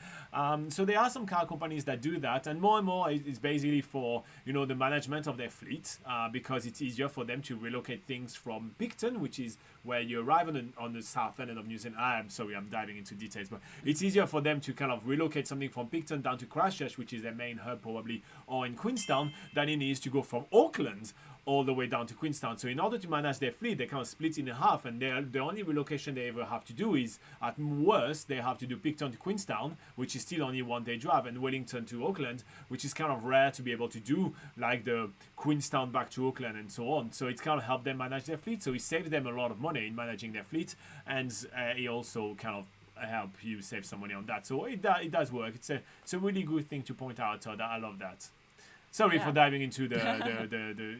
So there are some car companies that do that, and more it's basically for the management of their fleet because it's easier for them to relocate things from Picton, which is where you arrive on the south end of New Zealand. I'm sorry, I'm diving into details, but it's easier for them to kind of relocate something from Picton down to Christchurch, which is their main hub probably, or in Queenstown, than it is to go from Auckland all the way down to Queenstown. So in order to manage their fleet, they kind of split in half, and the only relocation they ever have to do is, at worst, they have to do Picton to Queenstown, which is still only 1 day drive, and Wellington to Auckland, which is kind of rare to be able to do, like the Queenstown back to Auckland and so on. So it's kind of helped them manage their fleet. So it saves them a lot of money in managing their fleet, and it also kind of help you save some money on that. So it does work. It's a really good thing to point out. So I love that. Sorry for diving into the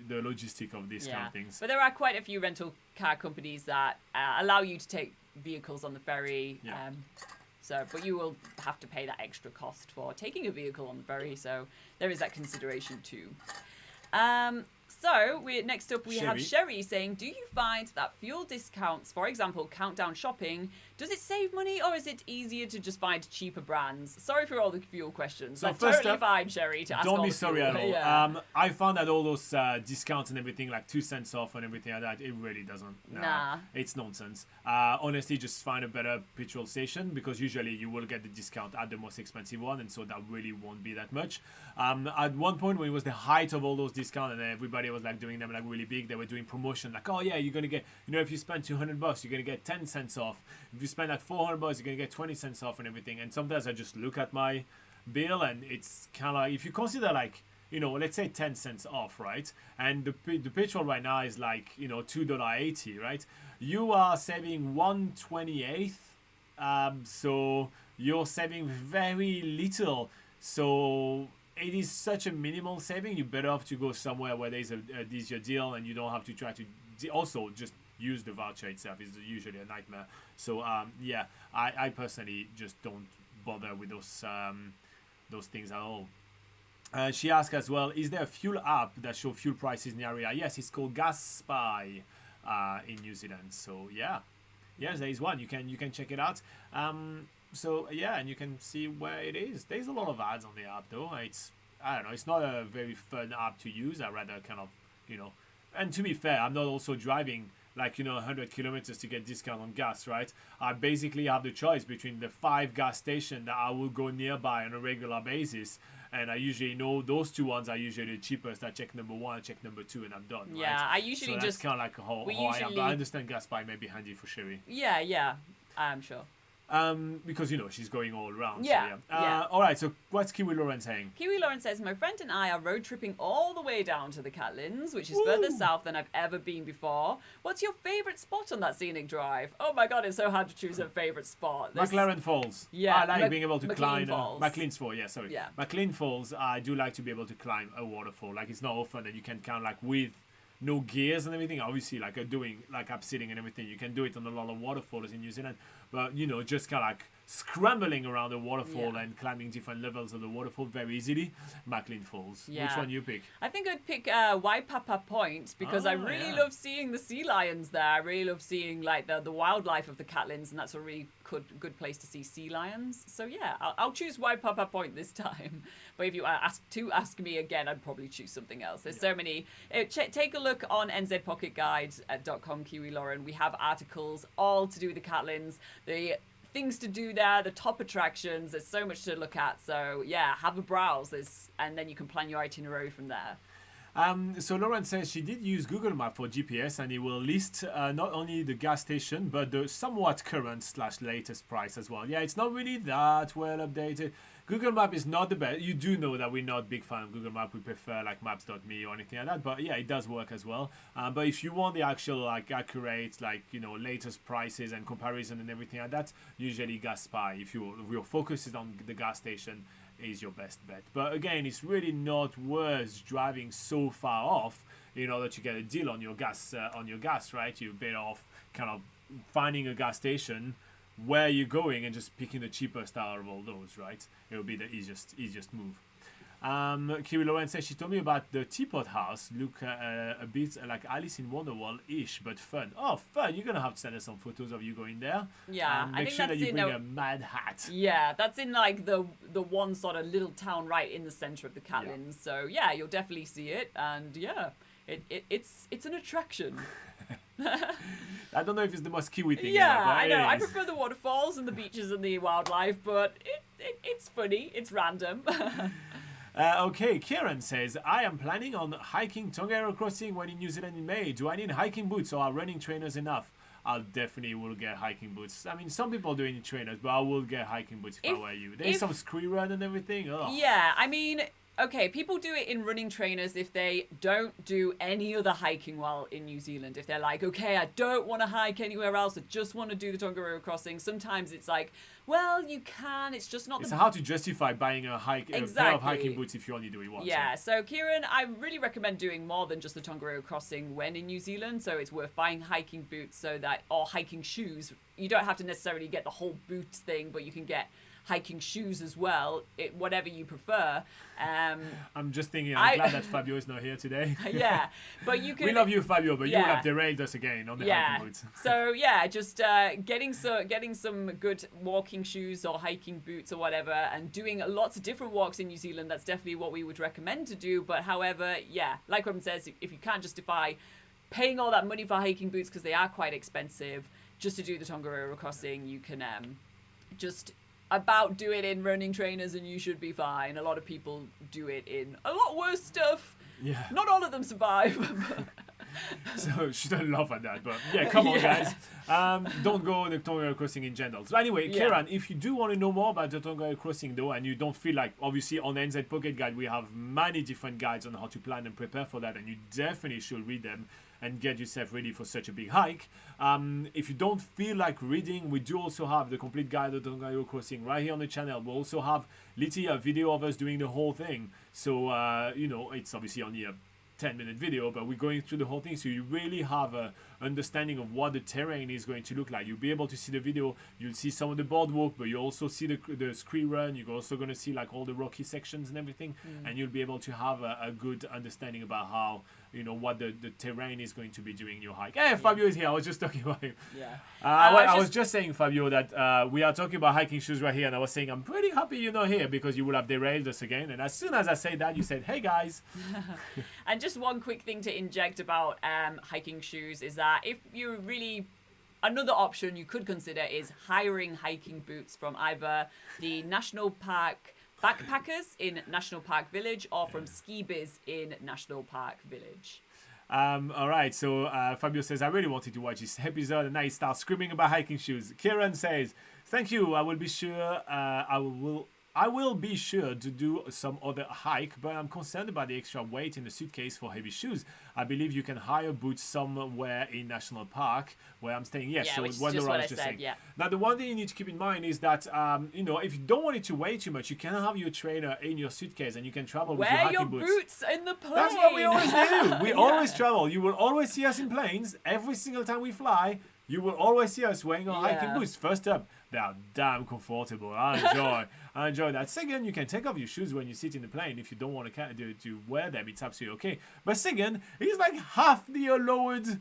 logistic of these kind of things. But there are quite a few rental car companies that allow you to take vehicles on the ferry. Yeah. But you will have to pay that extra cost for taking a vehicle on the ferry. So there is that consideration too. So next up we have Sherry saying, do you find that fuel discounts, for example, Countdown Shopping, does it save money or is it easier to just find cheaper brands? Sorry for all the fuel questions. So That's first totally up, fine, Sherry, to ask all don't be the sorry fuel. at all. Yeah. I found that all those discounts and everything, like 2 cents off and everything like that, it really doesn't. Nah. It's nonsense. Honestly, just find a better petrol station because usually you will get the discount at the most expensive one, and so that really won't be that much. At one point when it was the height of all those discounts and everybody was like doing them like really big, they were doing promotion like, oh yeah, you're gonna get, if you spend $200, you're gonna get 10 cents off. If you spend like $400, you're gonna get 20 cents off and everything. And sometimes I just look at my bill and it's kind of like, if you consider like, let's say 10 cents off, right? And the petrol right now is like, $2.80, right? You are saving 1/28th. So you're saving very little. So it is such a minimal saving. You're better off to go somewhere where there's a easier deal and you don't have to try to also just use the voucher itself is usually a nightmare. So I personally just don't bother with those things at all. She asked as well, is there a fuel app that shows fuel prices in the area? Yes, it's called Gas Spy in New Zealand. So yes, there is one. You can check it out. And you can see where it is. There's a lot of ads on the app though. I don't know, it's not a very fun app to use. I rather kind of, and to be fair, I'm not also driving like 100 kilometers to get discount on gas, right? I basically have the choice between the 5 gas stations that I will go nearby on a regular basis, and I usually know those 2 ones are usually the cheapest. I check number 1, I check number 2, and I'm done. Yeah, right? I usually so that's kind of like how I am. But I understand gas buy may be handy for Sherry. Yeah, I'm sure. Because she's going all around. Yeah, so, all right, so what's Kiwi Lauren saying? Kiwi Lauren says, my friend and I are road tripping all the way down to the Catlins, which is further south than I've ever been before. What's your favourite spot on that scenic drive? Oh my god, it's so hard to choose a favourite spot. McLaren Falls. Yeah, I like being able to climb. Falls. McLean's Falls, yeah, sorry. Yeah. McLean Falls, I do like to be able to climb a waterfall. Like, it's not often that you can kind of like with no gears and everything. Obviously, like doing like abseiling and everything, you can do it on a lot of waterfalls in New Zealand. But just kind of like scrambling around the waterfall and climbing different levels of the waterfall very easily. McLean Falls. Yeah. Which one you pick? I think I'd pick Waipapa Point because I really love seeing the sea lions there. I really love seeing like the wildlife of the Catlins, and that's a really good place to see sea lions. So yeah, I'll choose Waipapa Point this time. But if you ask me again, I'd probably choose something else. There's so many. Take a look on nzpocketguide.com, Kiwi Lauren. We have articles all to do with the Catlins, the things to do there, the top attractions. There's so much to look at. So yeah, have a browse, and then you can plan your itinerary from there. So Lauren says she did use Google Maps for GPS, and it will list not only the gas station but the somewhat current/latest price as well. Yeah, it's not really that well updated. Google Map is not the best. You do know that we're not big fan of Google Map. We prefer like maps.me or anything like that. But yeah, it does work as well. But if you want the actual like accurate latest prices and comparison and everything like that, usually Gas Spy, if your focus is on the gas station, is your best bet. But again, it's really not worth driving so far off in order to get a deal on your gas. Right? You're better off kind of finding a gas station where you're going and just picking the cheapest out of all those, right? It will be the easiest move. Kiri Lauren says she told me about the teapot house. Look a bit like Alice in Wonderworld-ish, but fun. Oh, fun! You're gonna have to send us some photos of you going there. Yeah, I make think sure that that's you in bring a mad hat. Yeah, that's in like the one sort of little town right in the center of the Catlins. Yeah. So yeah, you'll definitely see it, and yeah, it's an attraction. I don't know if it's the most Kiwi thing. Yeah, ever, but I know. I it is. prefer the waterfalls and the beaches and the wildlife, but it's funny. It's random. Okay, Kieran says, I am planning on hiking Tongariro Crossing when in New Zealand in May. Do I need hiking boots or are running trainers enough? I definitely will get hiking boots. I mean, some people do need trainers, but I will get hiking boots if I were you. There's some scree run and everything. Ugh. Yeah, I mean, okay, people do it in running trainers if they don't do any other hiking while in New Zealand. If they're like, okay, I don't want to hike anywhere else, I just want to do the Tongariro Crossing. Sometimes it's like, well, you can, it's just not It's the... how to justify buying a pair of hiking boots if you only do it once. Yeah, so Kieran, I really recommend doing more than just the Tongariro Crossing when in New Zealand. So it's worth buying hiking boots or hiking shoes. You don't have to necessarily get the whole boot thing, but you can get hiking shoes as well, whatever you prefer. I'm just thinking, I'm glad that Fabio is not here today. Yeah, but you can... We love you, Fabio, but you would have derailed us again on the hiking boots. So yeah, just getting some good walking shoes or hiking boots or whatever, and doing lots of different walks in New Zealand. That's definitely what we would recommend to do. But however, yeah, like Robin says, if you can't justify paying all that money for hiking boots because they are quite expensive, just to do the Tongariro Crossing, you can just about do it in running trainers and you should be fine. A lot of people do it in a lot worse stuff. Yeah. Not all of them survive. So shouldn't laugh at that, but yeah, come on, guys. Don't go on the Tongariro Crossing in general. So anyway, Kieran, if you do want to know more about the Tongariro Crossing though, and you don't feel like, obviously on the NZ Pocket Guide, we have many different guides on how to plan and prepare for that, and you definitely should read them and get yourself ready for such a big hike. If you don't feel like reading, we do also have the complete guide of the Tongariro Crossing right here on the channel. We also have literally a video of us doing the whole thing. So, it's obviously only a 10-minute video, but we're going through the whole thing, so you really have a understanding of what the terrain is going to look like. You'll be able to see the video, you'll see some of the boardwalk, but you also see the scree run. You're also going to see like all the rocky sections and everything, and you'll be able to have a good understanding about how, what the terrain is going to be during your hike. Hey, Fabio is here. I was just talking about him. Yeah. I was just saying, Fabio, that we are talking about hiking shoes right here, and I was saying I'm pretty happy you're not here because you would have derailed us again. And as soon as I said that, you said, "Hey guys." And just one quick thing to inject about hiking shoes is that if you really... Another option you could consider is hiring hiking boots from either the National Park Backpackers in National Park Village or from Ski Biz in National Park Village. All right, so Fabio says, I really wanted to watch this episode, and I start screaming about hiking shoes. Kieran says, thank you, I will be sure, I will be sure to do some other hike, but I'm concerned about the extra weight in the suitcase for heavy shoes. I believe you can hire boots somewhere in National Park where I'm staying. Yes, so which is what just Laura what was I just said, saying. yeah. Now, the one thing you need to keep in mind is that, if you don't want it to weigh too much, you can have your trainer in your suitcase and you can travel with your Wear hiking your boots. boots in the plane. That's what we always do. We always travel. You will always see us in planes. Every single time we fly, you will always see us wearing our hiking boots. First up, they are damn comfortable. I enjoy that. Second, you can take off your shoes when you sit in the plane if you don't want to wear them. It's absolutely okay. But second, it's like half the allowed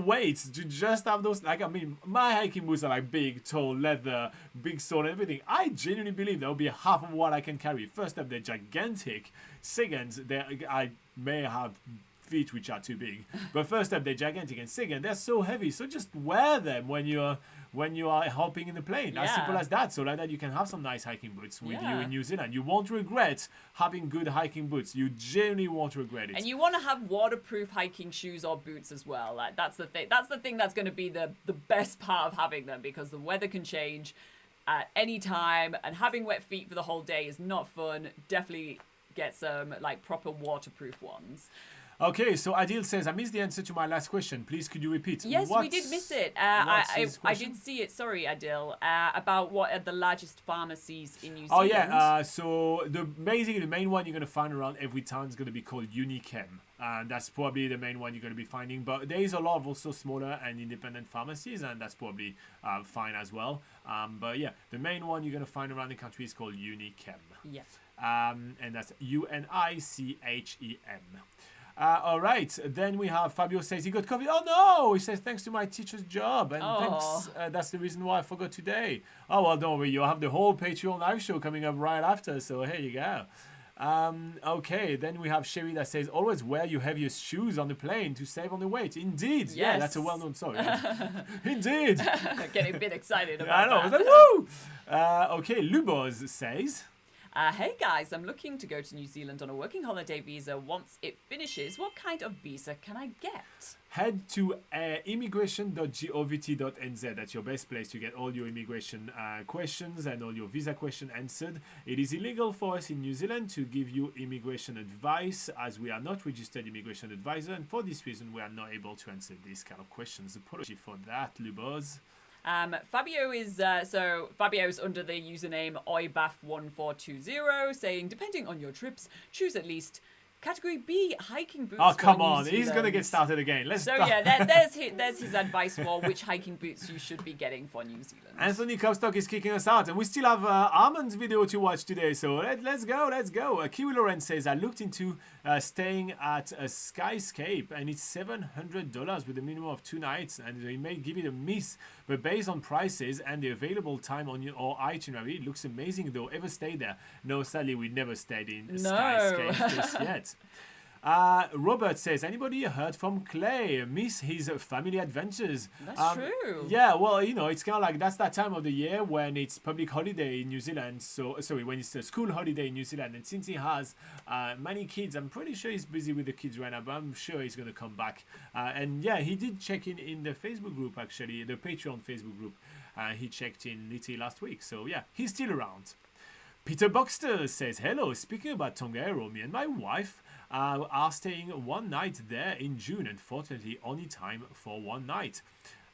weight to just have those. Like, I mean, my hiking boots are like big, tall, leather, big sole and everything. I genuinely believe that will be half of what I can carry. First up, they're gigantic. Second, I may have feet which are too big, but first up, they're gigantic, and second, they're so heavy. So just wear them when you are hopping in the plane. As simple as that. So like that, you can have some nice hiking boots with you in New Zealand. You won't regret having good hiking boots. You genuinely won't regret it. And you want to have waterproof hiking shoes or boots as well. Like that's the thing. That's the thing that's going to be the best part of having them, because the weather can change at any time, and having wet feet for the whole day is not fun. Definitely get some like proper waterproof ones. Okay, so Adil says, I missed the answer to my last question. Please, could you repeat? Yes, we did miss it. I did see it. Sorry, Adil. About what are the largest pharmacies in New Zealand? Oh yeah. So basically the main one you're gonna find around every town is gonna be called Unichem, and that's probably the main one you're gonna be finding. But there is a lot of also smaller and independent pharmacies, and that's probably fine as well. But yeah, the main one you're gonna find around the country is called Unichem. Yeah. And that's UNICHEM. All right, then we have Fabio says he got COVID. Oh no, he says thanks to my teacher's job, and thanks. That's the reason why I forgot today. Oh well, don't worry, you'll have the whole Patreon live show coming up right after. So here you go. Okay, then we have Sherry that says always wear your heaviest shoes on the plane to save on the weight. Indeed, yes. Yeah, that's a well-known story. Indeed. Getting a bit excited about I know. that. I was like, woo! Okay, Lubos says. Hey guys, I'm looking to go to New Zealand on a working holiday visa. Once it finishes, what kind of visa can I get? Head to immigration.govt.nz. That's your best place to get all your immigration questions and all your visa questions answered. It is illegal for us in New Zealand to give you immigration advice, as we are not registered immigration advisor, and for this reason we are not able to answer these kind of questions. Apology for that, Lubos. Fabio is Fabio's under the username oibaf1420, saying depending on your trips, choose at least category B hiking boots. Oh come on, he's gonna get started again. Let's start. Yeah, there's his advice for which hiking boots you should be getting for New Zealand. Anthony Copstock is kicking us out, and we still have Armand's video to watch today. So let's go. Kiwi Loren says I looked into staying at a Skyscape, and it's $700 with a minimum of 2 nights, and they may give it a miss, but based on prices and the available time on your itinerary, it looks amazing though. Ever stayed there? No, sadly we never stayed in Skyscape just yet. Robert says, anybody heard from Clay? Miss his family adventures. That's true. Yeah, well, it's kind of like that's that time of the year when it's public holiday in New Zealand. When it's a school holiday in New Zealand. And since he has many kids, I'm pretty sure he's busy with the kids right now, but I'm sure he's going to come back. And yeah, he did check in the Facebook group, actually, the Patreon Facebook group. He checked in literally last week. So yeah, he's still around. Peter Boxter says, hello, speaking about Tongariro, me and my wife are staying one night there in June, unfortunately only time for one night.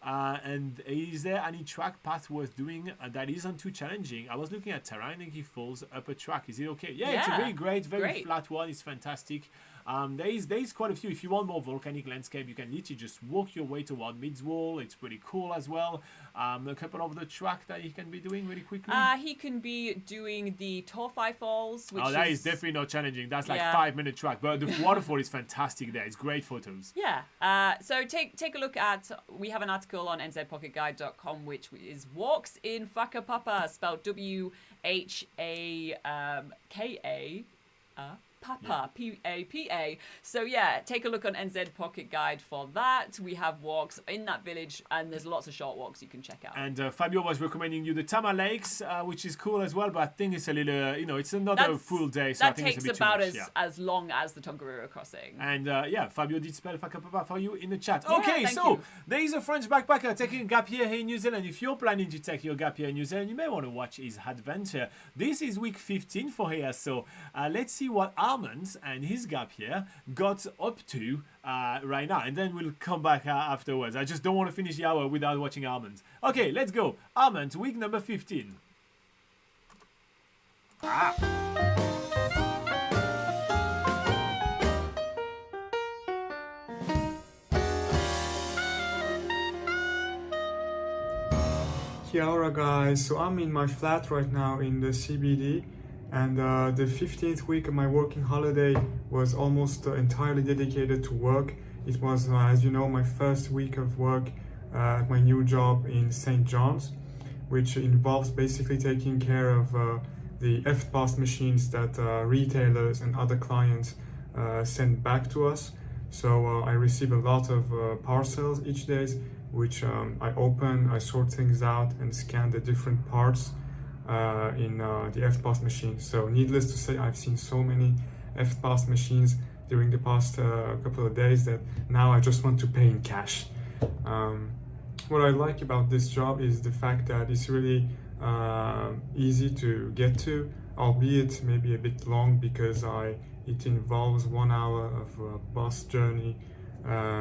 And is there any track path worth doing that isn't too challenging? I was looking at Taranaki Falls upper track. Is it okay? Yeah, it's a very great flat one. It's fantastic. There is quite a few. If you want more volcanic landscape, you can literally just walk your way toward Midswall. It's pretty cool as well. A couple of the track that he can be doing really quickly. He can be doing the Torfai Falls, which that is definitely not challenging. That's like 5-minute track, but the waterfall is fantastic there. It's great photos. Yeah. So take a look at. We have an article on nzpocketguide.com, which is walks in Whakapapa, spelled WHAKA. Papa, P-A-P-A. So yeah, take a look on NZ Pocket Guide for that. We have walks in that village, and there's lots of short walks you can check out. And Fabio was recommending you the Tama Lakes, which is cool as well, but I think it's a little, it's another full day, so I think it's a bit too much. That takes about as long as the Tongariro crossing. And Fabio did spell Whakapapa for you in the chat. Yeah, okay, so there is a French backpacker taking a gap year here in New Zealand. If you're planning to take your gap year in New Zealand, you may want to watch his adventure. This is week 15 for here, so let's see what Armand and his gap year got up to right now, and then we'll come back afterwards. I just don't want to finish the hour without watching Armand. Okay, let's go. Armand, week number 15. Kia ora guys, so I'm in my flat right now in the CBD. And the 15th week of my working holiday was almost entirely dedicated to work. It was, as you know, my first week of work at my new job in St. John's, which involves basically taking care of the FPOS machines that retailers and other clients send back to us. So I receive a lot of parcels each day, which I open, I sort things out and scan the different parts in the FPOS machine. So needless to say, I've seen so many FPOS machines during the past couple of days that now I just want to pay in cash. What I like about this job is the fact that it's really easy to get to. albeit maybe a bit long because it involves 1 hour of bus journey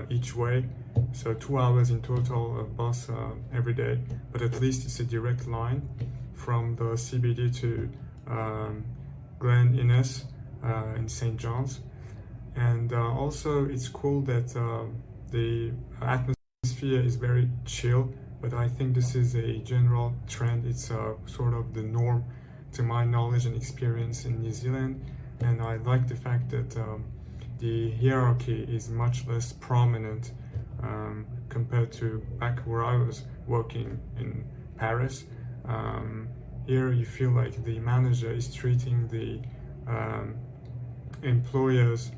each way, so 2 hours in total of bus every day. But at least it's a direct line from the CBD to Glen Innes in St. John's. And also it's cool that the atmosphere is very chill, but I think this is a general trend. It's sort of the norm to my knowledge and experience in New Zealand. And I like the fact that the hierarchy is much less prominent compared to back where I was working in Paris. Here you feel like the manager is treating the employees,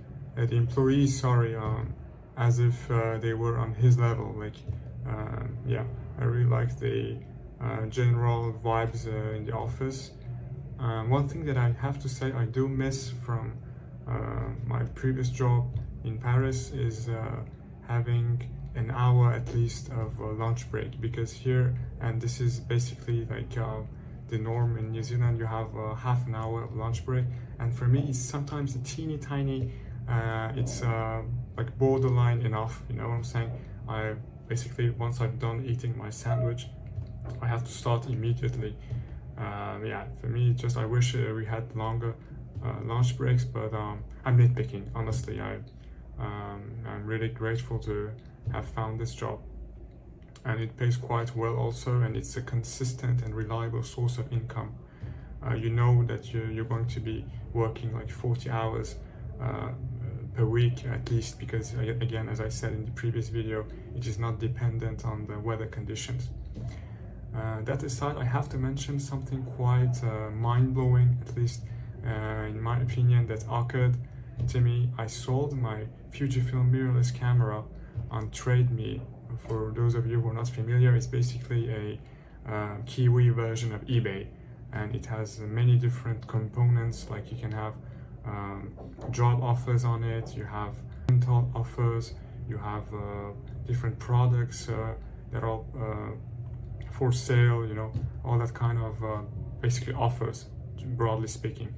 sorry, as if they were on his level. Like, yeah, I really like the general vibes in the office. One thing that I have to say I do miss from my previous job in Paris is having an hour at least of lunch break, because here, and this is basically like the norm in New Zealand, you have half an hour of lunch break, and for me it's sometimes a teeny tiny, it's like borderline enough, you know what I'm saying? I basically, once I've done eating my sandwich, I have to start immediately. Yeah, for me, just I wish we had longer lunch breaks, but I'm nitpicking, honestly. I'm really grateful to have found this job, and it pays quite well also, and it's a consistent and reliable source of income. You know that you're going to be working like 40 hours per week at least, because again, as I said in the previous video, it is not dependent on the weather conditions. That aside, I have to mention something quite mind-blowing, at least in my opinion, that occurred to me. I sold my Fujifilm mirrorless camera on TradeMe. For those of you who are not familiar, it's basically a Kiwi version of eBay, and it has many different components. Like you can have job offers on it, you have rental offers, you have different products that are for sale, you know, all that kind of basically offers, broadly speaking.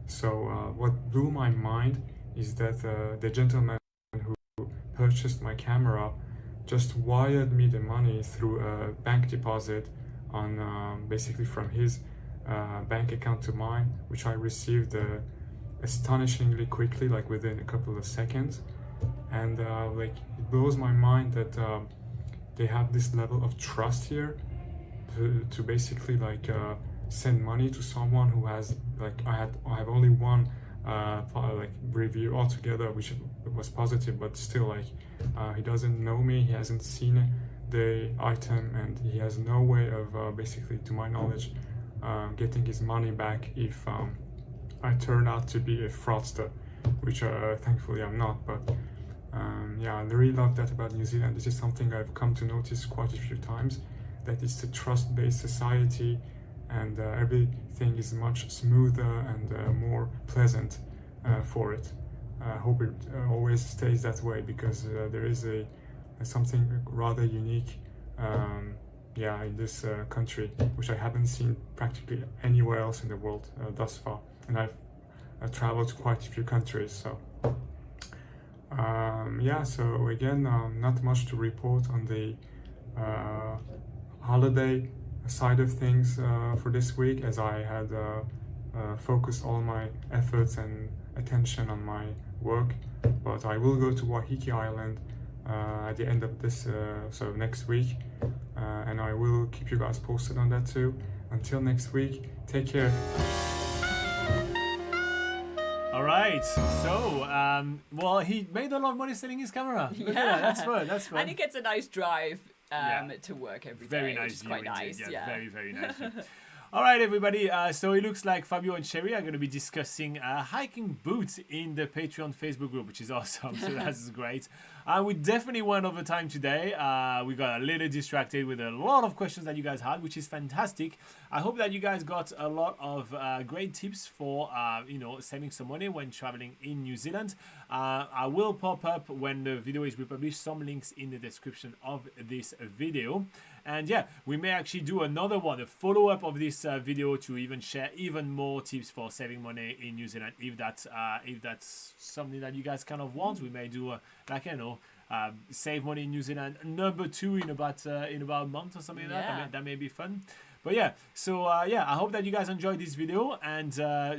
So what blew my mind is that the gentleman who purchased my camera just wired me the money through a bank deposit on basically from his bank account to mine, which I received astonishingly quickly, like within a couple of seconds. And like, it blows my mind that they have this level of trust here to basically like send money to someone who has, like, I have only one like review altogether, which was positive, but still, like, he doesn't know me, he hasn't seen the item, and he has no way of basically, to my knowledge, getting his money back if I turn out to be a fraudster, which thankfully I'm not. But yeah, I really love that about New Zealand. This is something I've come to notice quite a few times, that it's a trust-based society, and everything is much smoother and more pleasant for it. I hope it always stays that way, because there is something rather unique yeah, in this country, which I haven't seen practically anywhere else in the world thus far. And I've traveled to quite a few countries, so yeah, so again, not much to report on the holiday side of things for this week, as I had focused all my efforts and attention on my work. But I will go to Waiheke Island at the end of this, so next week, and I will keep you guys posted on that too. Until next week, take care. All right, so well, he made a lot of money selling his camera. Look at that. That's fun. That's fun. And he gets a nice drive to work every day. Very nice, which is quite nice. Yeah, very, very nice. All right, everybody. So it looks like Fabio and Sherry are going to be discussing hiking boots in the Patreon Facebook group, which is awesome. So that's great. We definitely went over time today. We got a little distracted with a lot of questions that you guys had, which is fantastic. I hope that you guys got a lot of great tips for you know, saving some money when traveling in New Zealand. I will pop up when the video is republished some links in the description of this video. And yeah, we may actually do another one, a follow-up of this video to even share even more tips for saving money in New Zealand. If that's something that you guys kind of want, we may do save money in New Zealand number 2 in about a month or something like that. That may be fun. But yeah, so I hope that you guys enjoyed this video. And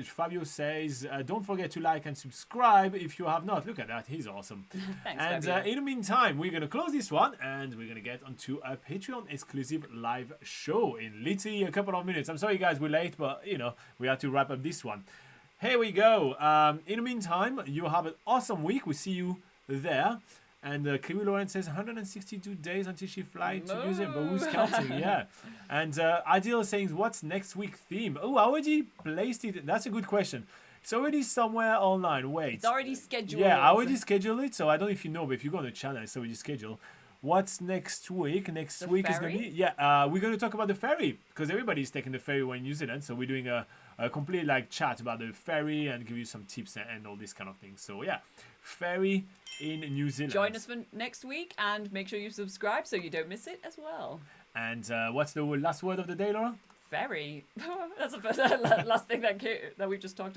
Fabio says, don't forget to like and subscribe if you have not. Look at that, he's awesome. Thanks, and in the meantime, we're going to close this one and we're going to get onto a Patreon exclusive live show in literally a couple of minutes. I'm sorry guys, we're late, but we have to wrap up this one. Here we go. In the meantime, you have an awesome week. We see you there. And Kiwi Lauren says 162 days until she flies to New Zealand, but who's counting? Yeah. And Ideal is saying, what's next week's theme? Oh, I already placed it. That's a good question. It's already somewhere online. Wait. It's already scheduled. Yeah, I already scheduled it. So I don't know if you know, but if you go on the channel, it's already scheduled. What's next week? Next week is going to be... we're going to talk about the ferry because everybody's taking the ferry when in New Zealand. So we're doing a complete chat about the ferry and give you some tips and all this kind of things. So yeah, ferry in New Zealand. Join us for next week and make sure you subscribe so you don't miss it as well. And what's the last word of the day, Laura? Ferry. That's the last thing that we just talked about.